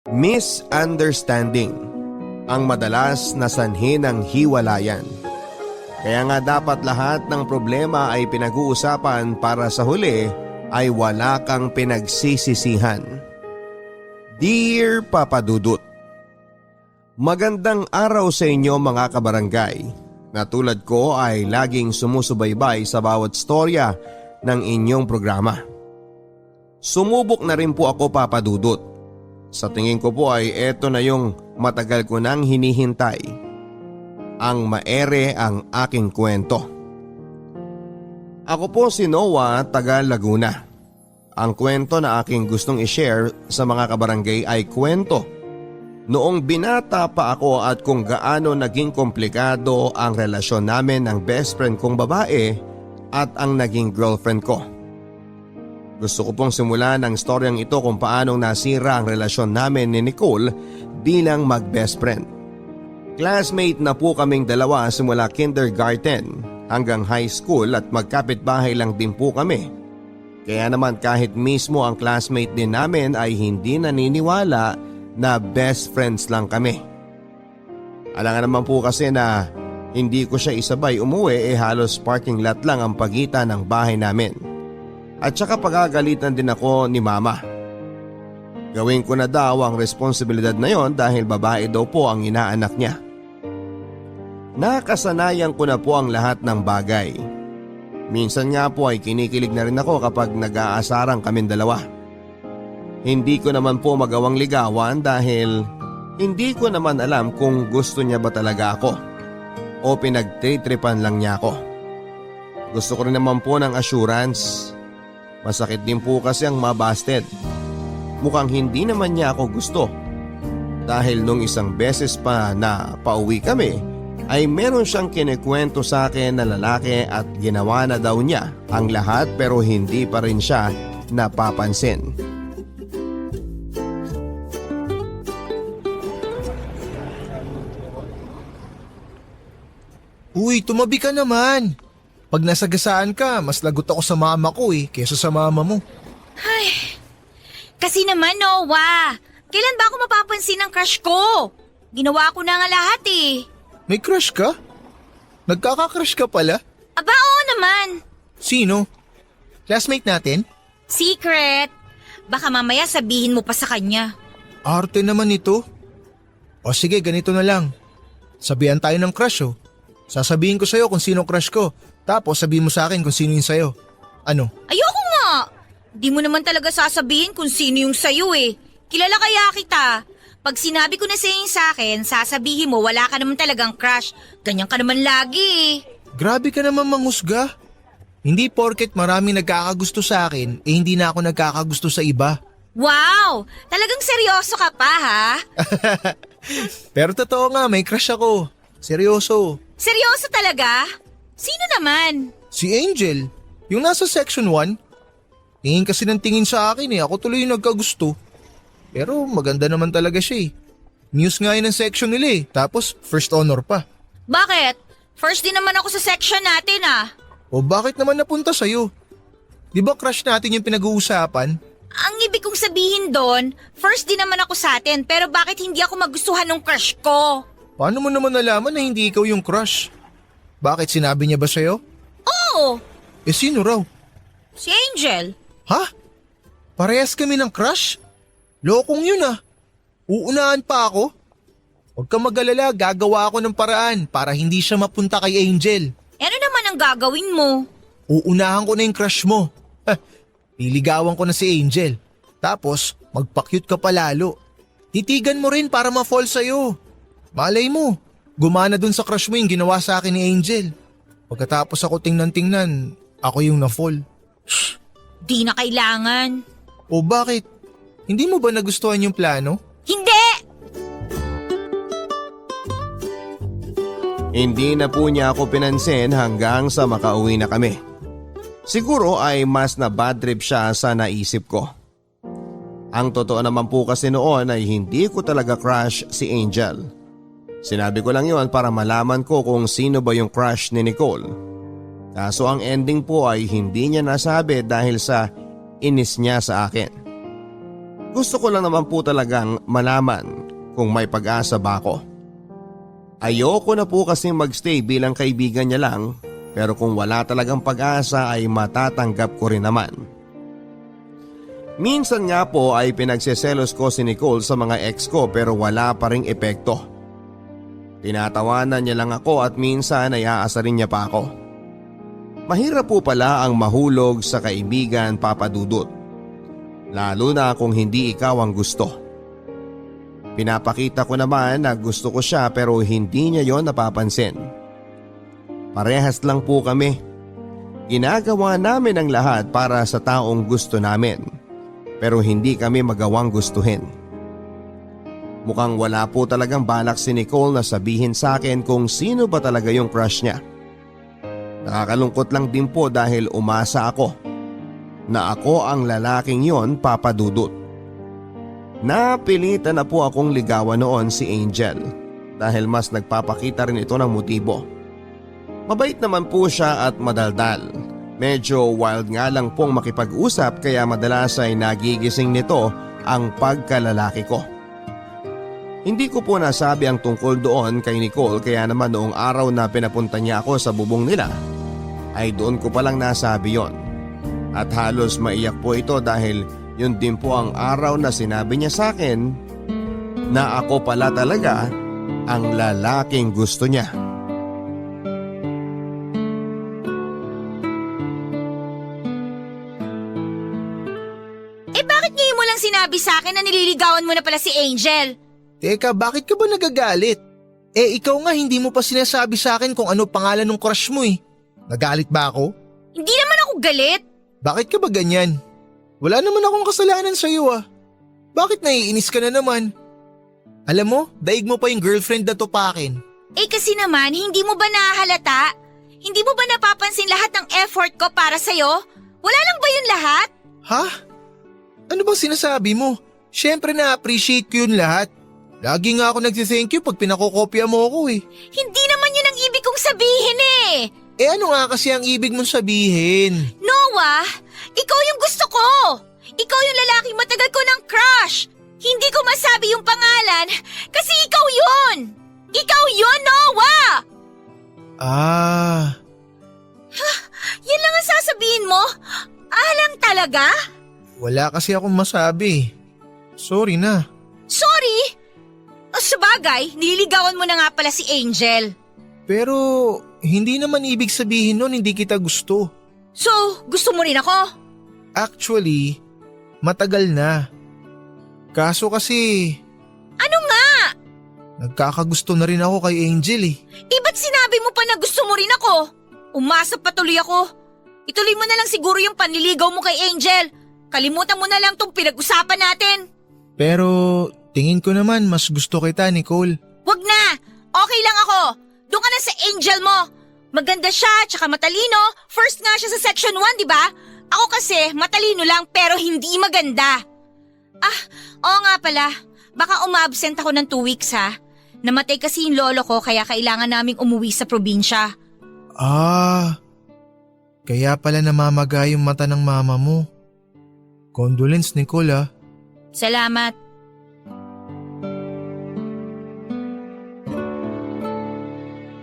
Misunderstanding ang madalas na sanhi ng hiwalayan. Kaya nga dapat lahat ng problema ay pinag-uusapan para sa huli ay wala kang pinagsisisihan. Dear Papa Dudut, magandang araw sa inyo mga kabarangay, na tulad ko ay laging sumusubaybay sa bawat storya ng inyong programa. Sumubok na rin po ako, Papa Dudut. Sa tingin ko po ay eto na yung matagal ko nang hinihintay. Ang maere ang aking kwento. Ako po si Noah, taga Laguna. Ang kwento na aking gustong i-share sa mga kabarangay ay kwento noong binata pa ako at kung gaano naging komplikado ang relasyon namin ng best friend kong babae at ang naging girlfriend ko. Gusto ko pong simulan ang storyang ito kung paanong nasira ang relasyon namin ni Nicole bilang mag-best friend. Classmate na po kaming dalawa simula kindergarten hanggang high school at magkapitbahay lang din po kami. Kaya naman kahit mismo ang classmate din namin ay hindi naniniwala na best friends lang kami. Alangan naman po kasi na hindi ko siya isabay umuwi halos parking lot lang ang pagitan ng bahay namin. At saka pagagalitan din ako ni mama. Gawin ko na daw ang responsibilidad na yon dahil babae daw po ang inaanak niya. Nakasanayan ko na po ang lahat ng bagay. Minsan nga po ay kinikilig na rin ako kapag nag-aasarang kaming dalawa. Hindi ko naman po magawang ligawan dahil hindi ko naman alam kung gusto niya ba talaga ako o pinagtritripan lang niya ako. Gusto ko rin naman po ng assurance. Masakit din po kasi ang mabasted. Mukhang hindi naman niya ako gusto. Dahil nung isang beses pa na pauwi kami ay meron siyang kinikwento sa akin na lalaki at ginawa na daw niya ang lahat pero hindi pa rin siya napapansin. Uy, tumabi ka naman. Pag nasagasaan ka, mas lagot ako sa mama ko kesa sa mama mo. Ay, kasi naman Noah, kailan ba ako mapapansin ng crush ko? Ginawa ko na nga lahat May crush ka? Nagkaka-crush ka pala? Aba oo naman. Sino? Classmate natin? Secret. Baka mamaya sabihin mo pa sa kanya. Arte naman ito. O sige, ganito na lang. Sabihan tayo ng crush Sasabihin ko sa'yo kung sino crush ko. Tapos sabihin mo sa akin kung sino yung sa'yo. Ano? Ayoko nga. Di mo naman talaga sasabihin kung sino yung sayo Kilala kaya kita. Pag sinabi ko na sa'yo yung sa'kin, sasabihin mo wala ka naman talagang crush. Ganyan ka naman lagi Grabe ka naman manghusga. Hindi porket maraming nagkakagusto sa akin, hindi na ako nagkakagusto sa iba. Wow! Talagang seryoso ka pa ha? Pero totoo nga, may crush ako. Seryoso. Seryoso talaga? Sino naman? Si Angel. Yung nasa section 1. Tingin kasi ng tingin sa akin ako tuloy yung nagkagusto. Pero maganda naman talaga siya News nga yun ng section nila tapos first honor pa. Bakit? First din naman ako sa section natin O bakit naman napunta sa'yo? Di ba crush natin yung pinag-uusapan? Ang ibig kong sabihin doon, first din naman ako sa atin pero bakit hindi ako magustuhan ng crush ko? Paano mo naman nalaman na hindi ikaw yung crush? Bakit sinabi niya ba sa'yo? Oo! Sino raw? Si Angel. Ha? Parehas kami ng crush? Lokong yun Uunahan pa ako? Huwag kang mag-alala, gagawa ako ng paraan para hindi siya mapunta kay Angel. Ano naman ang gagawin mo? Uunahan ko na yung crush mo. Liligawan ko na si Angel. Tapos, magpa-cute ka pa lalo. Titigan mo rin para ma-fall sa'yo. Malay mo, gumana dun sa crush mo yung ginawa sa akin ni Angel. Pagkatapos ako tingnan-tingnan, ako yung na-fall. Di na kailangan. O bakit? Hindi mo ba nagustuhan yung plano? Hindi! Hindi na po niya ako pinansin hanggang sa makauwi na kami. Siguro ay mas na bad trip siya sa naisip ko. Ang totoo naman po kasi noon ay hindi ko talaga crush si Angel. Sinabi ko lang yon para malaman ko kung sino ba yung crush ni Nicole. Kaso ang ending po ay hindi niya nasabi dahil sa inis niya sa akin. Gusto ko lang naman po talagang malaman kung may pag-asa ba ako. Ayoko na po kasing magstay bilang kaibigan niya lang, pero kung wala talagang pag-asa ay matatanggap ko rin naman. Minsan nga po ay pinagseselos ko si Nicole sa mga ex ko pero wala pa ring epekto. Tinatawanan niya lang ako at minsan ay aasarin niya pa ako. Mahirap po pala ang mahulog sa kaibigan, Papa Dudut. Lalo na kung hindi ikaw ang gusto. Pinapakita ko naman na gusto ko siya pero hindi niya yon napapansin. Parehas lang po kami. Ginagawa namin ang lahat para sa taong gusto namin. Pero hindi kami magawang gustuhin. Mukhang wala po talagang balak si Nicole na sabihin sa akin kung sino ba talaga yung crush niya. Nakakalungkot lang din po dahil umasa ako na ako ang lalaking yon, Papa Dudut. Napilitan na po akong ligawan noon si Angel dahil mas nagpapakita rin ito ng motibo. Mabait naman po siya at madaldal. Medyo wild nga lang pong makipag-usap kaya madalas ay nagigising nito ang pagkalalaki ko. Hindi ko po nasabi ang tungkol doon kay Nicole kaya naman noong araw na pinapunta niya ako sa bubong nila ay doon ko palang nasabi yon. At halos maiyak po ito dahil yun din po ang araw na sinabi niya sa akin na ako pala talaga ang lalaking gusto niya. Bakit ngayon mo lang sinabi sa akin na nililigawan mo na pala si Angel? Teka, bakit ka ba nagagalit? Ikaw nga hindi mo pa sinasabi sa akin kung ano pangalan ng crush mo eh. Nagalit ba ako? Hindi naman ako galit. Bakit ka ba ganyan? Wala naman akong kasalanan sa'yo ah. Bakit naiinis ka na naman? Alam mo, daig mo pa yung girlfriend na tupakin. Kasi naman, hindi mo ba nahalata? Hindi mo ba napapansin lahat ng effort ko para sa'yo? Wala lang ba yun lahat? Ha? Ano bang sinasabi mo? Siyempre na-appreciate ko yun lahat. Lagi nga ako nagsi-thank you pag pinakokopya mo ako eh. Hindi naman yun ang ibig kong sabihin eh. Ano nga kasi ang ibig mong sabihin? Noah, ikaw yung gusto ko. Ikaw yung lalaking matagal ko ng crush. Hindi ko masabi yung pangalan kasi ikaw yun. Ikaw yun, Noah! Yan lang ang sasabihin mo? Lang talaga? Wala kasi akong masabi. Sorry na. Sorry? Sabagay, nililigawan mo na nga pala si Angel. Pero hindi naman ibig sabihin nun hindi kita gusto. So, gusto mo rin ako? Actually, matagal na. Kaso kasi… Ano nga? Nagkakagusto na rin ako kay Angel eh. Ba't sinabi mo pa na gusto mo rin ako? Umasa pa tuloy ako. Ituloy mo na lang siguro yung panliligaw mo kay Angel. Kalimutan mo na lang tong pinag-usapan natin. Pero tingin ko naman mas gusto kita, Nicole. Wag na! Okay lang ako. Doon ka na sa Angel mo. Maganda siya, tsaka matalino. First nga siya sa section 1, di ba? Ako kasi matalino lang pero hindi maganda. Oo nga pala. Baka umabsent ako ng 2 weeks ha. Namatay kasi yung lolo ko kaya kailangan naming umuwi sa probinsya. Kaya pala namamaga yung mata ng mama mo. Condolence, Nicole ah. Salamat.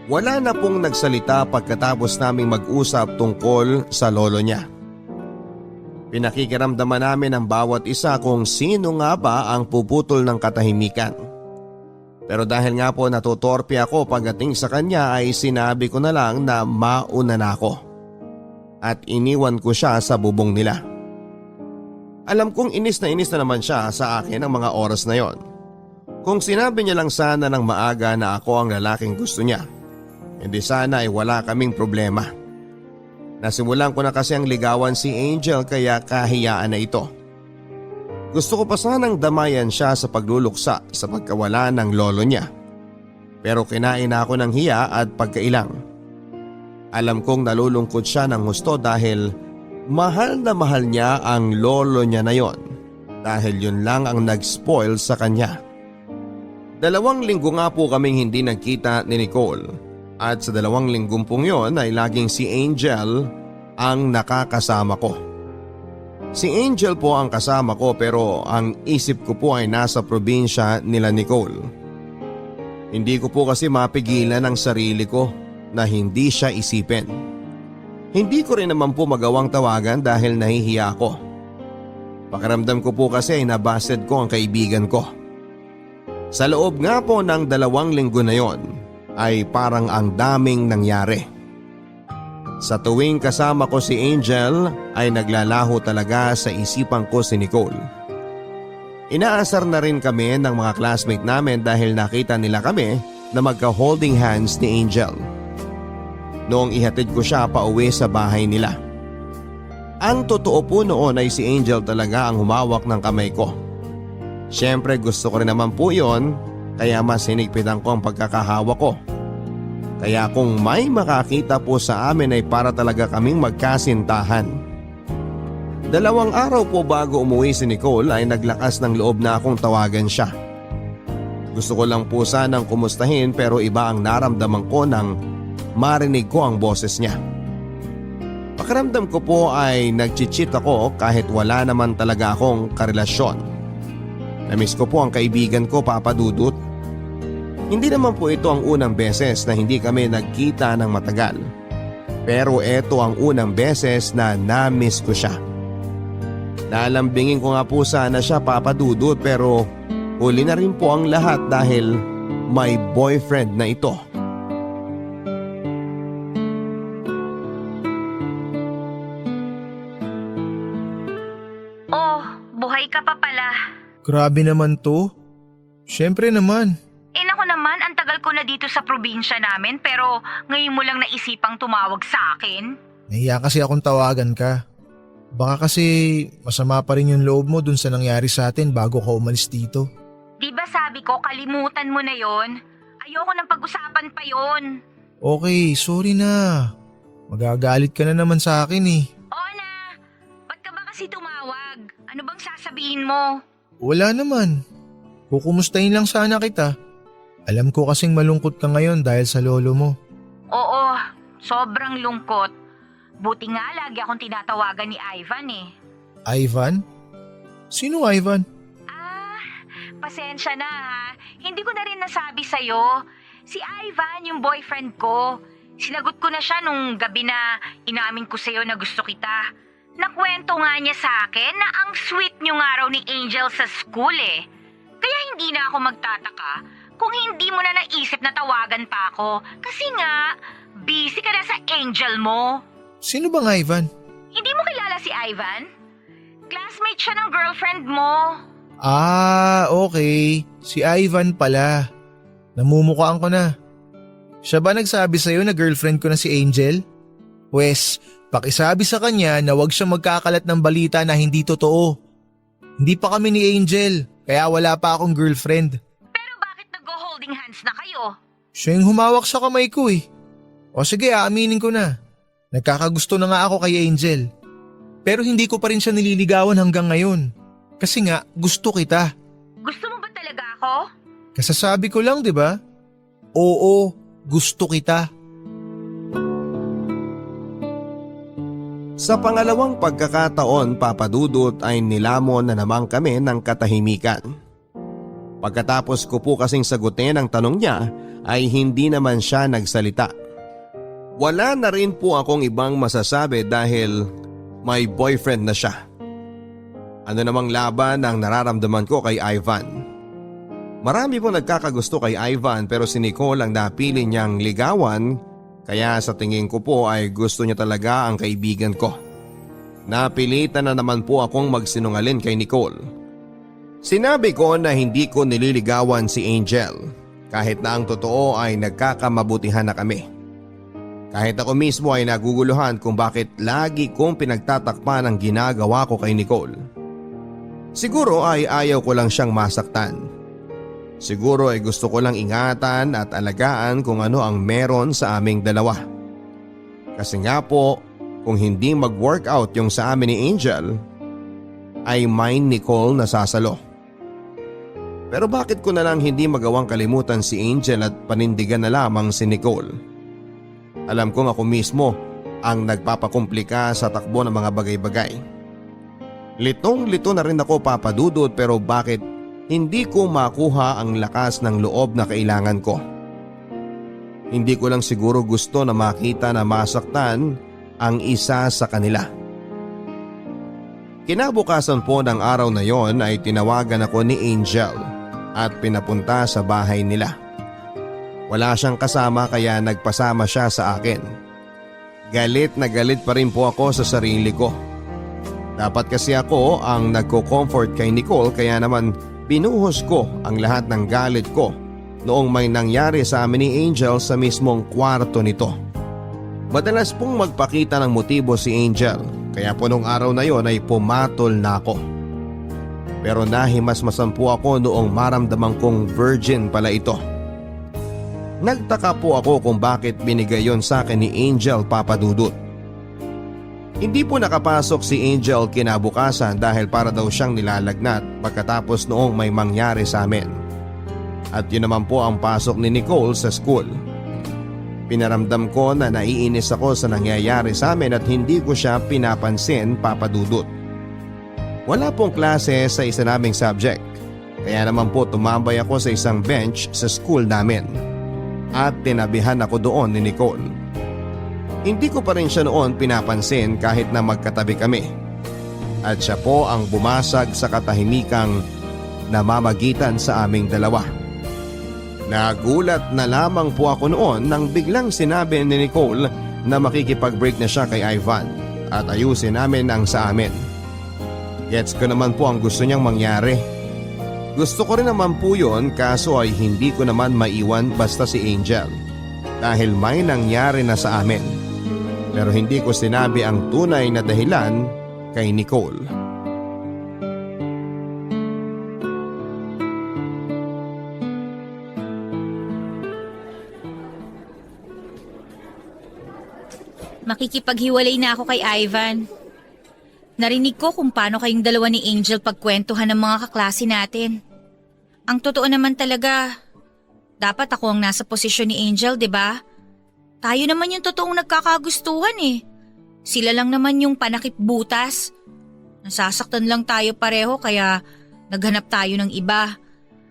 Wala na pong nagsalita pagkatapos naming mag-usap tungkol sa lolo niya. Pinakikiramdaman namin ang bawat isa kung sino nga ba ang puputol ng katahimikan. Pero dahil nga po natutorpe ako pagdating sa kanya ay sinabi ko na lang na mauna na ako. At iniwan ko siya sa bubong nila. Alam kong inis na naman siya sa akin ang mga oras na yon. Kung sinabi niya lang sana ng maaga na ako ang lalaking gusto niya, hindi sana ay wala kaming problema. Nasimulan ko na kasi ang ligawan si Angel kaya kahiyaan na ito. Gusto ko pa sanang damayan siya sa pagluluksa sa pagkawala ng lolo niya. Pero kinain na ako ng hiya at pagkailang. Alam kong nalulungkot siya ng husto dahil mahal na mahal niya ang lolo niya na yon. Dahil yun lang ang nag-spoil sa kanya. 2 linggo nga po kaming hindi nagkita ni Nicole. At sa 2 linggong pong yon ay laging si Angel ang nakakasama ko. Si Angel po ang kasama ko pero ang isip ko po ay nasa probinsya nila Nicole. Hindi ko po kasi mapigilan ang sarili ko na hindi siya isipin. Hindi ko rin naman po magawang tawagan dahil nahihiya ako. Pakiramdam ko po kasi ay nabasted ko ang kaibigan ko. Sa loob nga po ng 2 linggo na yon ay parang ang daming nangyari. Sa tuwing kasama ko si Angel ay naglalaho talaga sa isipan ko si Nicole. Inaasar na rin kami ng mga classmate namin dahil nakita nila kami na magka-holding hands ni Angel. Noong ihatid ko siya pauwi sa bahay nila. Ang totoo po noon ay si Angel talaga ang humawak ng kamay ko. Siyempre gusto ko rin naman po yon kaya mas hinigpitan ko ang pagkakahawak ko. Kaya kung may makakita po sa amin ay para talaga kaming magkasintahan. 2 araw po bago umuwi si Nicole ay naglakas ng loob na akong tawagan siya. Gusto ko lang po sanang kumustahin pero iba ang naramdaman ko nang marinig ko ang boses niya. Pakiramdam ko po ay nagchichit ako kahit wala naman talaga akong karelasyon. Namiss ko po ang kaibigan ko, Papa Dudut. Hindi naman po ito ang unang beses na hindi kami nagkita ng matagal. Pero ito ang unang beses na na-miss ko siya. Nalambingin ko nga po sana siya, Papa Dudut, pero huli na rin po ang lahat dahil may boyfriend na ito. Oh, buhay ka pa pala. Grabe naman to. Siyempre naman. Naku naman, ang tagal ko na dito sa probinsya namin pero ngayon mo lang naisipang tumawag sa akin. Nahiya kasi akong tawagan ka. Baka kasi masama pa rin yung loob mo dun sa nangyari sa atin bago ka umalis dito. Di ba sabi ko kalimutan mo na yon? Ayoko nang pag-usapan pa yon. Okay, sorry na. Magagalit ka na naman sa akin eh. Oo na, ba't ka ba kasi tumawag? Ano bang sasabihin mo? Wala naman. Kukumustahin lang sana kita. Alam ko kasing malungkot ka ngayon dahil sa lolo mo. Oo, sobrang lungkot. Buti nga lagi akong tinatawagan ni Ivan eh. Ivan? Sino Ivan? Pasensya na ha. Hindi ko na rin nasabi sa'yo. Si Ivan, yung boyfriend ko. Sinagot ko na siya nung gabi na inamin ko sa'yo na gusto kita. Nakwento nga niya sa akin na ang sweet niyo nga raw ni Angel sa school eh. Kaya hindi na ako magtataka kung hindi mo na naisip na tawagan pa ako. Kasi nga, busy ka na sa Angel mo. Sino bang Ivan? Hindi mo kilala si Ivan? Classmate siya ng girlfriend mo. Okay. Si Ivan pala. Namumukaan ko na. Siya ba nagsabi sa'yo na girlfriend ko na si Angel? Pwes, pakisabi sa kanya na huwag siya magkakalat ng balita na hindi totoo. Hindi pa kami ni Angel, kaya wala pa akong girlfriend. Pero bakit nag-holding hands na kayo? Siya yung humawak sa kamay ko eh. O sige, aaminin ko na. Nagkakagusto na nga ako kay Angel. Pero hindi ko pa rin siya nililigawan hanggang ngayon. Kasi nga, gusto kita. Gusto mo ba talaga ako? Kasasabi ko lang, di ba? Oo, gusto kita. Sa pangalawang pagkakataon, Papa Dudut, ay nilamon na naman kami ng katahimikan. Pagkatapos ko po kasing sagutin ang tanong niya ay hindi naman siya nagsalita. Wala na rin po akong ibang masasabi dahil may boyfriend na siya. Ano namang laban ang nararamdaman ko kay Ivan? Marami po nagkakagusto kay Ivan pero si Nicole ang napili niyang ligawan. Kaya sa tingin ko po ay gusto niya talaga ang kaibigan ko. Napilitan na naman po akong magsinungaling kay Nicole. Sinabi ko na hindi ko nililigawan si Angel kahit na ang totoo ay nagkakamabutihan na kami. Kahit ako mismo ay naguguluhan kung bakit lagi kong pinagtatakpan ang ginagawa ko kay Nicole. Siguro ay ayaw ko lang siyang masaktan. Siguro ay gusto ko lang ingatan at alagaan kung ano ang meron sa aming dalawa. Kasi nga po, kung hindi mag-workout yung sa amin ni Angel, ay mine Nicole na sasalo. Pero bakit ko na lang hindi magawang kalimutan si Angel at panindigan na lamang si Nicole? Alam kong ako mismo ang nagpapakomplika sa takbo ng mga bagay-bagay. Litong-lito na rin ako papadudot pero bakit hindi ko makuha ang lakas ng loob na kailangan ko. Hindi ko lang siguro gusto na makita na masaktan ang isa sa kanila. Kinabukasan po ng araw na yon ay tinawagan ako ni Angel at pinapunta sa bahay nila. Wala siyang kasama kaya nagpasama siya sa akin. Galit na galit pa rin po ako sa sarili ko. Dapat kasi ako ang nagko-comfort kay Nicole kaya naman binuhos ko ang lahat ng galit ko noong may nangyari sa amin ni Angel sa mismong kwarto nito. Madalas pong magpakita ng motibo si Angel kaya po nung araw na yon ay pumatol na ako. Pero nahimasmasan po ako noong maramdaman kong virgin pala ito. Nagtaka po ako kung bakit binigay yon sa akin ni Angel, Papa Dudut. Hindi po nakapasok si Angel kinabukasan dahil para daw siyang nilalagnat pagkatapos noong may mangyari sa amin. At yun naman po ang pasok ni Nicole sa school. Pinaramdam ko na naiinis ako sa nangyayari sa amin at hindi ko siya pinapansin, Papa Dudut. Wala pong klase sa isa naming subject, kaya naman po tumambay ako sa isang bench sa school namin. At tinabihan ako doon ni Nicole. Hindi ko pa rin siya noon pinapansin kahit na magkatabi kami. At siya po ang bumasag sa katahimikang namamagitan sa aming dalawa. Nagulat na lamang po ako noon nang biglang sinabi ni Nicole na makikipag-break na siya kay Ivan at ayusin namin ang sa amin. Gets ko naman po ang gusto niyang mangyari. Gusto ko rin naman po yun kaso ay hindi ko naman maiwan basta si Angel dahil may nangyari na sa amin. Pero hindi ko sinabi ang tunay na dahilan kay Nicole. Makikipaghiwalay na ako kay Ivan. Narinig ko kung paano kayong dalawa ni Angel pagkwentuhan ng mga kaklase natin. Ang totoo naman talaga, dapat ako ang nasa posisyon ni Angel, 'di ba? Tayo naman yung totoong nagkakagustuhan eh. Sila lang naman yung panakipbutas. Nasasaktan lang tayo pareho kaya naghanap tayo ng iba.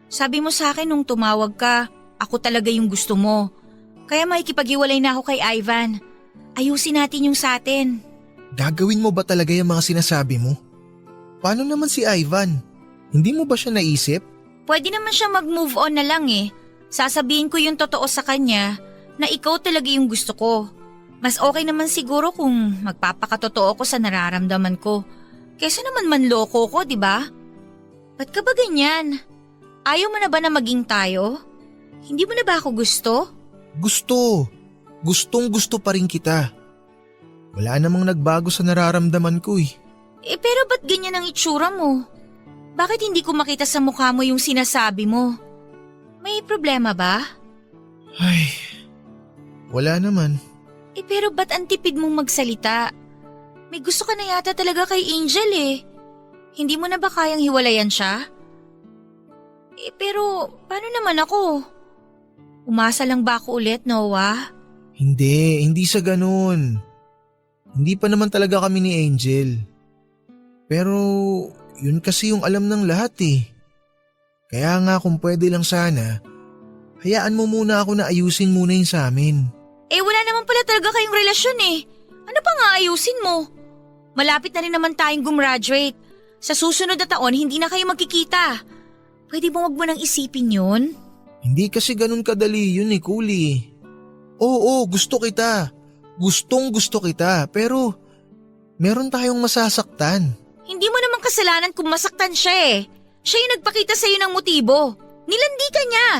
Sabi mo sa akin nung tumawag ka, ako talaga yung gusto mo. Kaya makikipaghiwalay na ako kay Ivan. Ayusin natin yung sa atin. Gagawin mo ba talaga yung mga sinasabi mo? Paano naman si Ivan? Hindi mo ba siya naisip? Pwede naman siya mag-move on na lang eh. Sasabihin ko yung totoo sa kanya na ikaw talaga yung gusto ko. Mas okay naman siguro kung magpapakatotoo ko sa nararamdaman ko. Kesa naman manloko ko, di ba? Ba't ka ba ganyan? Ayaw mo na ba na maging tayo? Hindi mo na ba ako gusto? Gusto. Gustong gusto pa rin kita. Wala namang nagbago sa nararamdaman ko eh. Pero ba't ganyan ang itsura mo? Bakit hindi ko makita sa mukha mo yung sinasabi mo? May problema ba? Ay, wala naman. Pero ba't ang tipid mong magsalita? May gusto ka na yata talaga kay Angel eh. Hindi mo na ba kayang hiwalayan siya? Pero paano naman ako? Umasa lang ba ako ulit, Noah? Hindi sa ganun. Hindi pa naman talaga kami ni Angel. Pero yun kasi yung alam ng lahat eh. Kaya nga kung pwede lang sana, hayaan mo muna ako na ayusin muna yung sa amin. Wala naman pala talaga kayong relasyon eh. Ano pa nga ayusin mo? Malapit na rin naman tayong gumraduate. Sa susunod na taon, hindi na kayo magkikita. Pwede mo wag mo nang isipin yun? Hindi kasi ganun kadali yun eh, Kuli. Oo, gusto kita. Gustong gusto kita, pero meron tayong masasaktan. Hindi mo naman kasalanan kung masaktan siya eh. Siya yung nagpakita sa'yo ng motibo. Nilandi ka niya.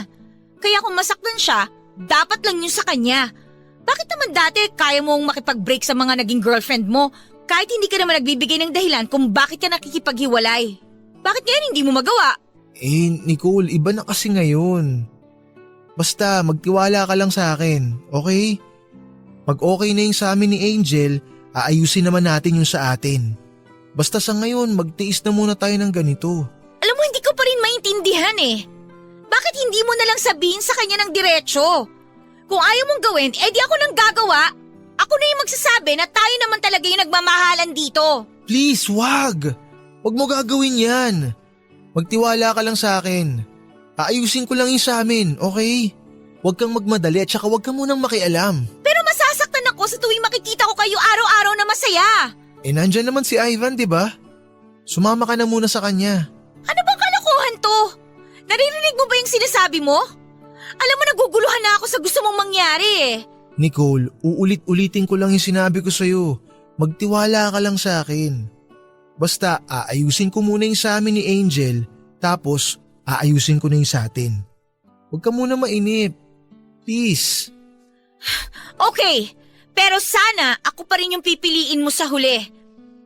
Kaya kung masaktan siya, dapat lang yun sa kanya. Bakit naman dati kaya mong makipag-break sa mga naging girlfriend mo kahit hindi ka naman nagbibigay ng dahilan kung bakit ka nakikipaghiwalay? Bakit ngayon hindi mo magawa? Nicole, iba na kasi ngayon. Basta magtiwala ka lang sa akin, okay? Pag okay na yung sa amin ni Angel, aayusin naman natin yung sa atin. Basta sa ngayon, magtiis na muna tayo ng ganito. Alam mo, hindi ko pa rin maintindihan eh. Bakit hindi mo na lang sabihin sa kanya ng diretsyo? Kung ayaw mong gawin, edi ako nang gagawa. Ako na yung magsasabi na tayo naman talaga yung nagmamahalan dito. Please, wag! Huwag mo gagawin yan. Magtiwala ka lang sa akin. Aayusin ko lang yung sa amin, okay? Huwag kang magmadali at saka huwag kang munang makialam. Pero masasaktan ako sa tuwing makikita ko kayo araw-araw na masaya. Nandyan naman si Ivan, di ba? Sumama ka na muna sa kanya. Ano bang kalokohan to? Naririnig mo ba yung sinasabi mo? Alam mo, naguguluhan na ako sa gusto mong mangyari eh. Nicole, uulit-ulitin ko lang yung sinabi ko sa'yo. Magtiwala ka lang sa akin. Basta aayusin ko muna yung sa amin ni Angel, tapos aayusin ko na yung sa atin. Huwag ka muna mainip. Please. Okay, pero sana ako pa rin yung pipiliin mo sa huli.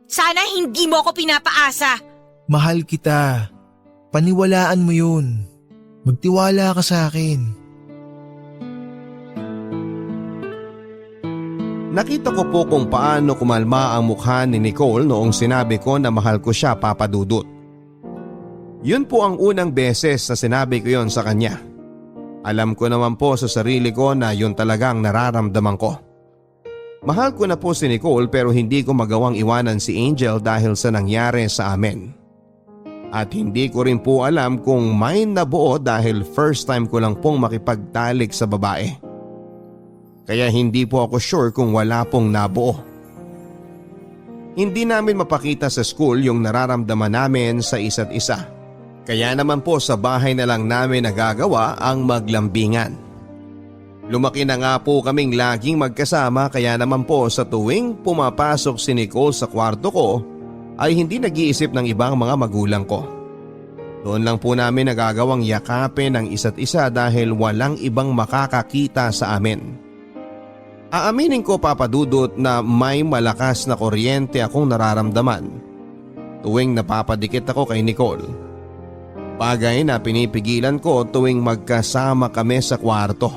Sana hindi mo ako pinapaasa. Mahal kita. Paniwalaan mo yun. Magtiwala ka sa akin. Nakita ko po kung paano kumalma ang mukha ni Nicole noong sinabi ko na mahal ko siya, Papa Dudut. Yun po ang unang beses na sinabi ko yon sa kanya. Alam ko naman po sa sarili ko na yun talagang nararamdaman ko. Mahal ko na po si Nicole pero hindi ko magawang iwanan si Angel dahil sa nangyari sa amin. At hindi ko rin po alam kung may nabuo dahil first time ko lang pong makipagtalik sa babae. Kaya hindi po ako sure kung wala pong nabuo. Hindi namin mapakita sa school yung nararamdaman namin sa isa't isa. Kaya naman po sa bahay na lang namin nagagawa ang maglambingan. Lumaki na nga po kaming laging magkasama kaya naman po sa tuwing pumapasok si Nicole sa kwarto ko ay hindi nag-iisip ng ibang mga magulang ko. Doon lang po namin nagagawang yakapin ang isa't isa dahil walang ibang makakakita sa amin. Aaminin ko, Papa Dudut, na may malakas na kuryente akong nararamdaman tuwing napapadikit ako kay Nicole. Bagay na pinipigilan ko tuwing magkasama kami sa kwarto.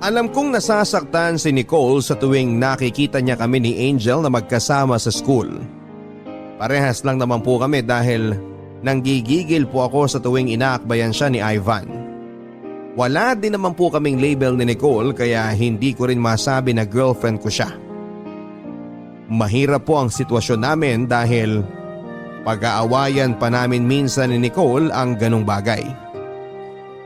Alam kong nasasaktan si Nicole sa tuwing nakikita niya kami ni Angel na magkasama sa school. Parehas lang naman po kami dahil nanggigigil po ako sa tuwing inaakbayan siya ni Ivan. Wala din naman po kaming label ni Nicole kaya hindi ko rin masabi na girlfriend ko siya. Mahirap po ang sitwasyon namin dahil pag-aawayan pa namin minsan ni Nicole ang ganong bagay.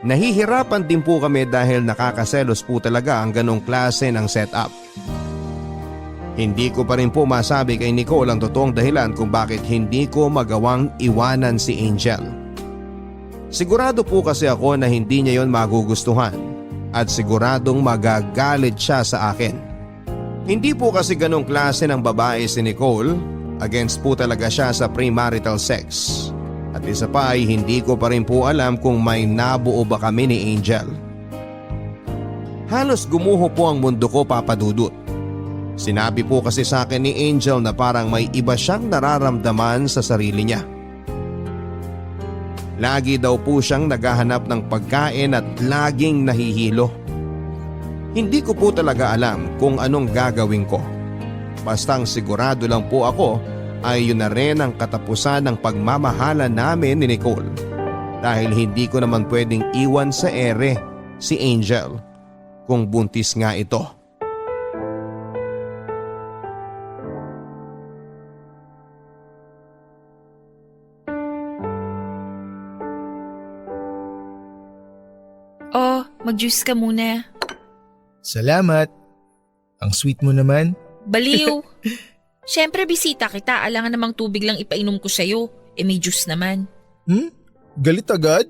Nahihirapan din po kami dahil nakakaselos po talaga ang ganong klase ng setup. Hindi ko pa rin po masabi kay Nicole ang totoong dahilan kung bakit hindi ko magawang iwanan si Angel. Sigurado po kasi ako na hindi niya yon magugustuhan at siguradong magagalit siya sa akin. Hindi po kasi ganong klase ng babae si Nicole, against po talaga siya sa premarital sex. At isa pa ay hindi ko pa rin po alam kung may nabuo ba kami ni Angel. Halos gumuho po ang mundo ko, Papa Dudut. Sinabi po kasi sa akin ni Angel na parang may iba siyang nararamdaman sa sarili niya. Lagi daw po siyang naghahanap ng pagkain at laging nahihilo. Hindi ko po talaga alam kung anong gagawin ko. Bastang sigurado lang po ako ay yun na rin ang katapusan ng pagmamahala namin ni Nicole. Dahil hindi ko naman pwedeng iwan sa ere si Angel kung buntis nga ito. Oh, mag-juice ka muna. Salamat. Ang sweet mo naman. Baliw. Siyempre bisita kita, alangan namang tubig lang ipainom ko sa'yo. May juice naman. Galit agad?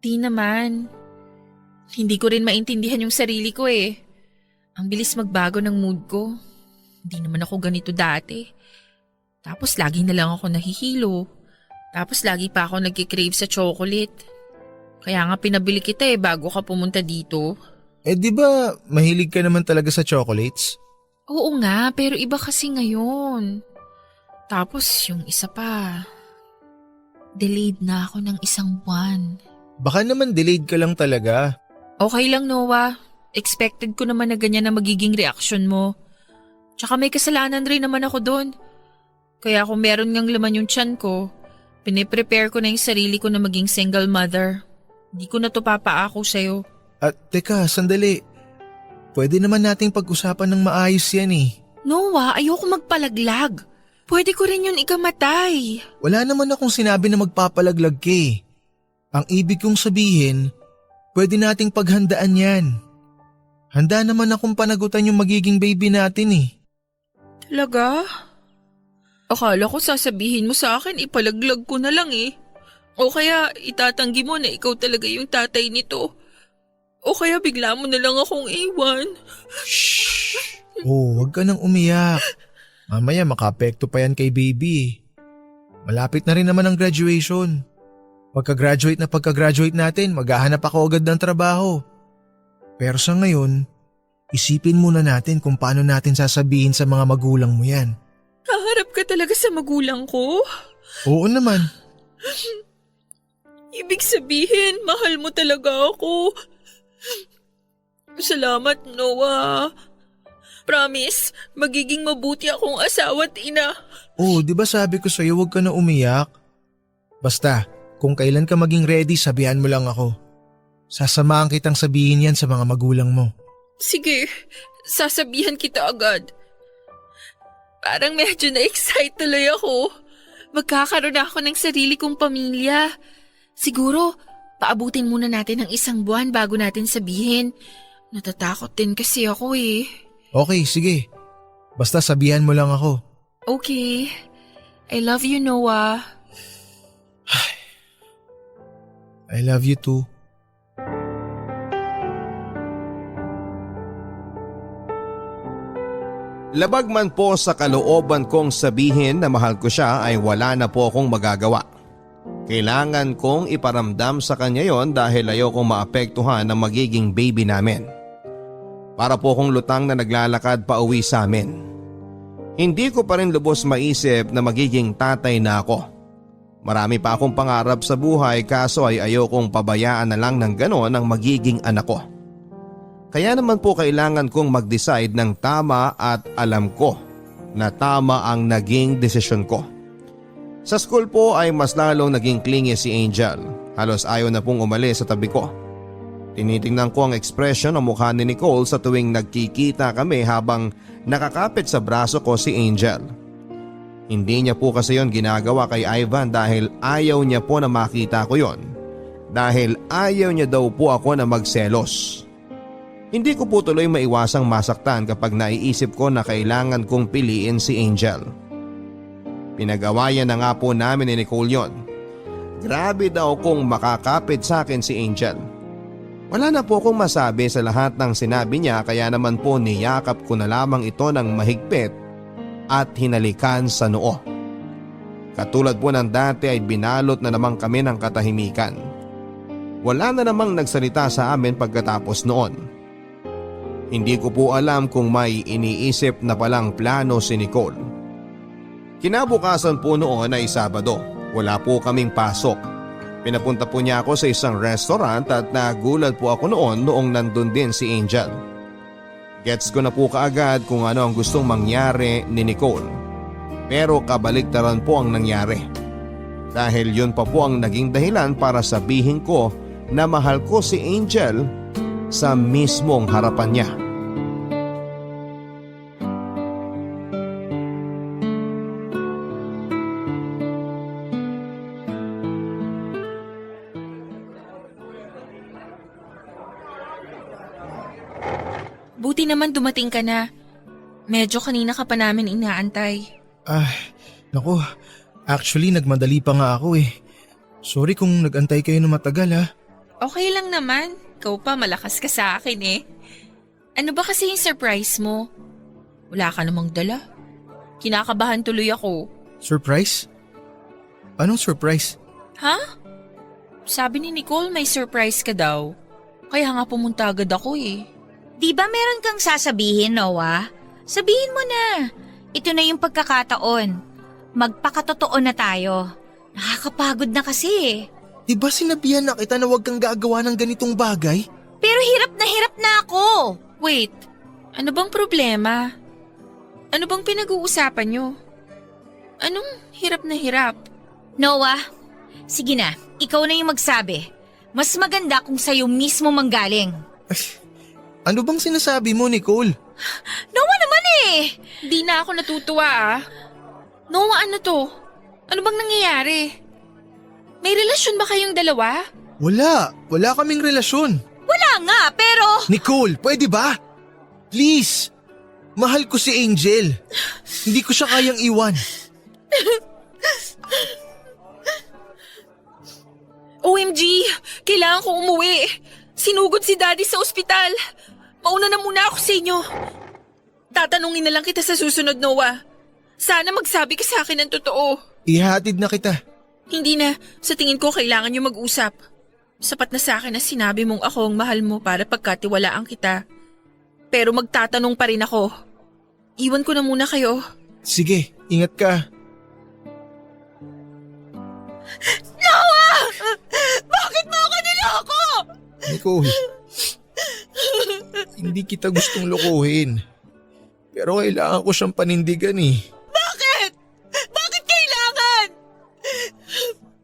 Di naman. Hindi ko rin maintindihan yung sarili ko eh. Ang bilis magbago ng mood ko. Hindi naman ako ganito dati. Tapos lagi na lang ako nahihilo. Tapos lagi pa ako nagkikrave sa chocolate. Kaya nga pinabili kita bago ka pumunta dito. Di ba mahilig ka naman talaga sa chocolates? Oo nga, pero iba kasi ngayon. Tapos yung isa pa, delayed na ako ng 1 buwan. Baka naman delayed ka lang talaga. Okay lang, Noah. Expected ko naman na ganyan na magiging reaction mo. Tsaka may kasalanan rin naman ako doon. Kaya kung meron ngang laman yung tiyan ko, piniprepare ko na yung sarili ko na maging single mother. Di ko na to papaako sa'yo. At teka, sandali. Pwede naman nating pag-usapan ng maayos yan eh. Noah, ayoko magpalaglag. Pwede ko rin yun ikamatay. Wala naman akong sinabi na magpapalaglag ka eh. Ang ibig kong sabihin, pwede nating paghandaan yan. Handa naman akong panagutan yung magiging baby natin eh. Talaga? Akala ko sasabihin mo sa akin ipalaglag ko na lang eh. O kaya itatanggi mo na ikaw talaga yung tatay nito. O kaya bigla mo na lang akong iwan. Oh, wag ka nang umiyak. Mamaya makaapekto pa yan kay baby. Malapit na rin naman ang graduation. Pagka-graduate natin, maghahanap ako agad ng trabaho. Pero sa ngayon, isipin muna natin kung paano natin sasabihin sa mga magulang mo yan. Haharap ka talaga sa magulang ko? Oo naman. Ibig sabihin, mahal mo talaga ako. Salamat, Noah. Promise, magiging mabuti akong asawa't ina. Oh, di ba sabi ko sa'yo huwag ka na umiyak? Basta, kung kailan ka maging ready, sabihan mo lang ako. Sasamahan kitang sabihin yan sa mga magulang mo. Sige, sasabihan kita agad. Parang medyo na-excite tuloy ako. Magkakaroon ako ng sarili kong pamilya. Siguro, paabutin muna natin ng 1 buwan bago natin sabihin. Natatakot din kasi ako eh. Okay, sige. Basta sabihan mo lang ako. Okay. I love you, Noah. I love you too. Labag man po sa kalooban kong sabihin na mahal ko siya ay wala na po akong magagawa. Kailangan kong iparamdam sa kanya yon dahil ayokong maapektuhan ang magiging baby namin. Para po akong lutang na naglalakad pa uwi sa amin. Hindi ko pa rin lubos maisip na magiging tatay na ako. Marami pa akong pangarap sa buhay kaso ay ayokong pabayaan na lang ng ganon ang magiging anak ko. Kaya naman po kailangan kong mag-decide ng tama at alam ko na tama ang naging desisyon ko. Sa school po ay mas lalong naging clingy si Angel. Halos ayaw na pong umalis sa tabi ko. Tinitingnan ko ang ekspresyon ng mukha ni Nicole sa tuwing nagkikita kami habang nakakapit sa braso ko si Angel. Hindi niya po kasi yon ginagawa kay Ivan dahil ayaw niya po na makita ko yon. Dahil ayaw niya daw po ako na magselos. Hindi ko po tuloy maiwasang masaktan kapag naiisip ko na kailangan kong piliin si Angel. Pinag-awayan na nga po namin ni Nicole yon. Grabe daw kung makakapit sa akin si Angel. Wala na po akong masabi sa lahat ng sinabi niya kaya naman po niyakap ko na lamang ito ng mahigpit at hinalikan sa noo. Katulad po ng dati ay binalot na naman kami ng katahimikan. Wala na namang nagsalita sa amin pagkatapos noon. Hindi ko po alam kung may iniisip na palang plano si Nicole. Kinabukasan po noon ay Sabado. Wala po kaming pasok. Pinapunta po niya ako sa isang restaurant at nagulat po ako noong nandun din si Angel. Gets ko na po kaagad kung ano ang gustong mangyari ni Nicole. Pero kabaliktaran po ang nangyari. Dahil yun pa po ang naging dahilan para sabihin ko na mahal ko si Angel sa mismong harapan niya. Buti naman dumating ka na. Medyo kanina ka pa namin inaantay. Naku, actually nagmadali pa nga ako eh. Sorry kung nagantay kayo ng matagal ha. Okay lang naman. Ikaw pa malakas ka sa akin eh. Ano ba kasi yung surprise mo? Wala ka namang dala. Kinakabahan tuloy ako. Surprise? Anong surprise? Ha? Sabi ni Nicole may surprise ka daw. Kaya nga pumunta agad ako eh. Di ba meron kang sasabihin, Noah? Sabihin mo na. Ito na yung pagkakataon. Magpakatotoo na tayo. Nakakapagod na kasi eh. Di ba sinabihan na kita na huwag kang gagawa ng ganitong bagay? Pero hirap na ako. Wait, ano bang problema? Ano bang pinag-uusapan nyo? Anong hirap na hirap? Noah, sige na, ikaw na yung magsabi. Mas maganda kung sa'yo mismo manggaling. Ano bang sinasabi mo, Nicole? Noah naman eh! Di na ako natutuwa ah. Noah, ano to? Ano bang nangyayari? May relasyon ba kayong dalawa? Wala kaming relasyon. Wala nga, pero… Nicole, pwede ba? Please, mahal ko si Angel. Hindi ko siya kayang iwan. OMG, kailangan ko umuwi. Sinugod si Daddy sa ospital. Mauna na muna ako sa inyo. Tatanungin na lang kita sa susunod, Noah. Sana magsabi ka sa akin ng totoo. Ihatid na kita. Hindi na. Sa tingin ko kailangan niyo mag-usap. Sapat na sa akin na sinabi mong ako ang mahal mo para pagkatiwalaan kita. Pero magtatanong pa rin ako. Iwan ko na muna kayo. Sige, ingat ka. Noah! Bakit mo ako niloko? Nicole, hindi kita gustong lokohin. Pero kailangan ko siyang panindigan eh. Bakit? Bakit kailangan?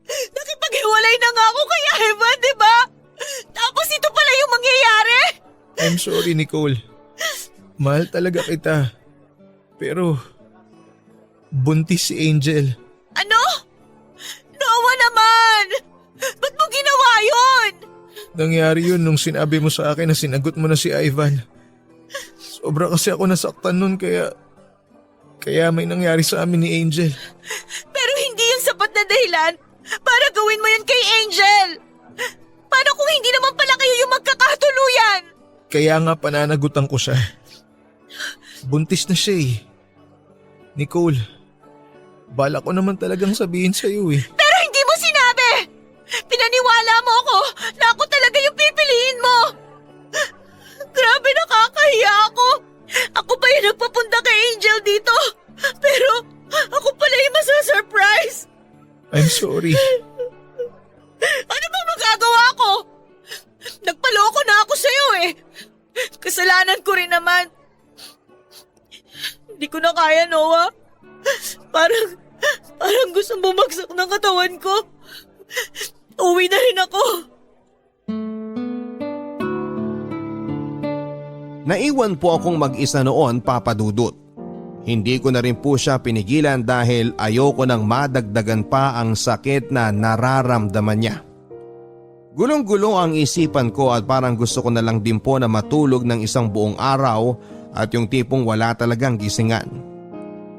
Nakipaghiwalay na nga ako kay Ivan, di ba? Tapos ito pala yung mangyayari? I'm sorry, Nicole. Mahal talaga kita. Pero, buntis si Angel. Ano? Noah naman! Ba't mo ginawa yun? Nangyari yun nung sinabi mo sa akin na sinagot mo na si Ivan. Sobra kasi ako nasaktan nun kaya may nangyari sa amin ni Angel. Pero hindi yun sapat na dahilan para gawin mo yun kay Angel. Paano kung hindi naman pala kayo yung magkakatuluyan? Kaya nga pananagutan ko siya. Buntis na siya eh. Nicole, bala ko naman talagang sabihin sa'yo eh. Pero hindi mo sinabi! Pinaniwala mo ako na ako talaga yung pipiliin mo! Grabe, nakakahiya ako! Ako pa yung nagpapunta kay Angel dito! Pero ako pala yung masasurprise! I'm sorry. Ano ba magagawa ko? Nagpaloko na ako sa'yo eh! Kasalanan ko rin naman. Hindi ko na kaya, Noah. Parang gustong bumagsak ng katawan ko. Uwi na rin ako. Naiwan po akong mag-isa noon, Papa Dudut. Hindi ko na rin po siya pinigilan dahil ayoko nang madagdagan pa ang sakit na nararamdaman niya. Gulong-gulo ang isipan ko at parang gusto ko na lang din po na matulog ng isang buong araw at yung tipong wala talagang gisingan.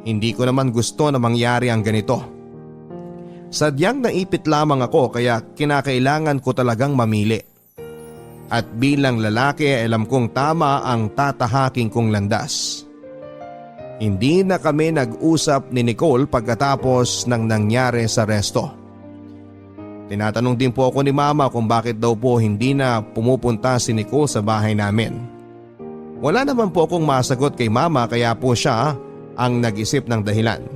Hindi ko naman gusto na mangyari ang ganito. Sadyang naipit lamang ako kaya kinakailangan ko talagang mamili. At bilang lalaki alam kong tama ang tatahaking kong landas. Hindi na kami nag-usap ni Nicole pagkatapos ng nangyari sa resto. Tinatanong din po ako ni Mama kung bakit daw po hindi na pumupunta si Nicole sa bahay namin. Wala naman po akong masagot kay Mama kaya po siya ang nag-isip ng dahilan.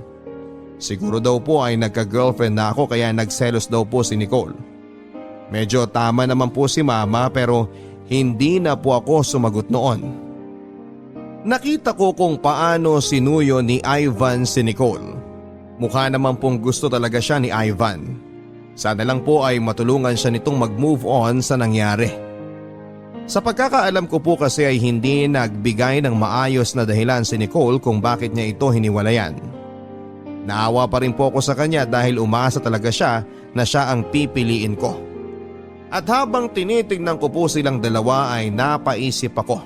Siguro daw po ay nagka-girlfriend na ako kaya nagselos daw po si Nicole. Medyo tama naman po si Mama pero hindi na po ako sumagot noon. Nakita ko kung paano sinuyo ni Ivan si Nicole. Mukha naman pong gusto talaga siya ni Ivan. Sana lang po ay matulungan siya nitong mag-move on sa nangyari. Sa pagkakaalam ko po kasi ay hindi nagbigay ng maayos na dahilan si Nicole kung bakit niya ito hiniwalayan. Naawa pa rin po ako sa kanya dahil umasa talaga siya na siya ang pipiliin ko. At habang tinitignan ko po silang dalawa ay napaisip ako.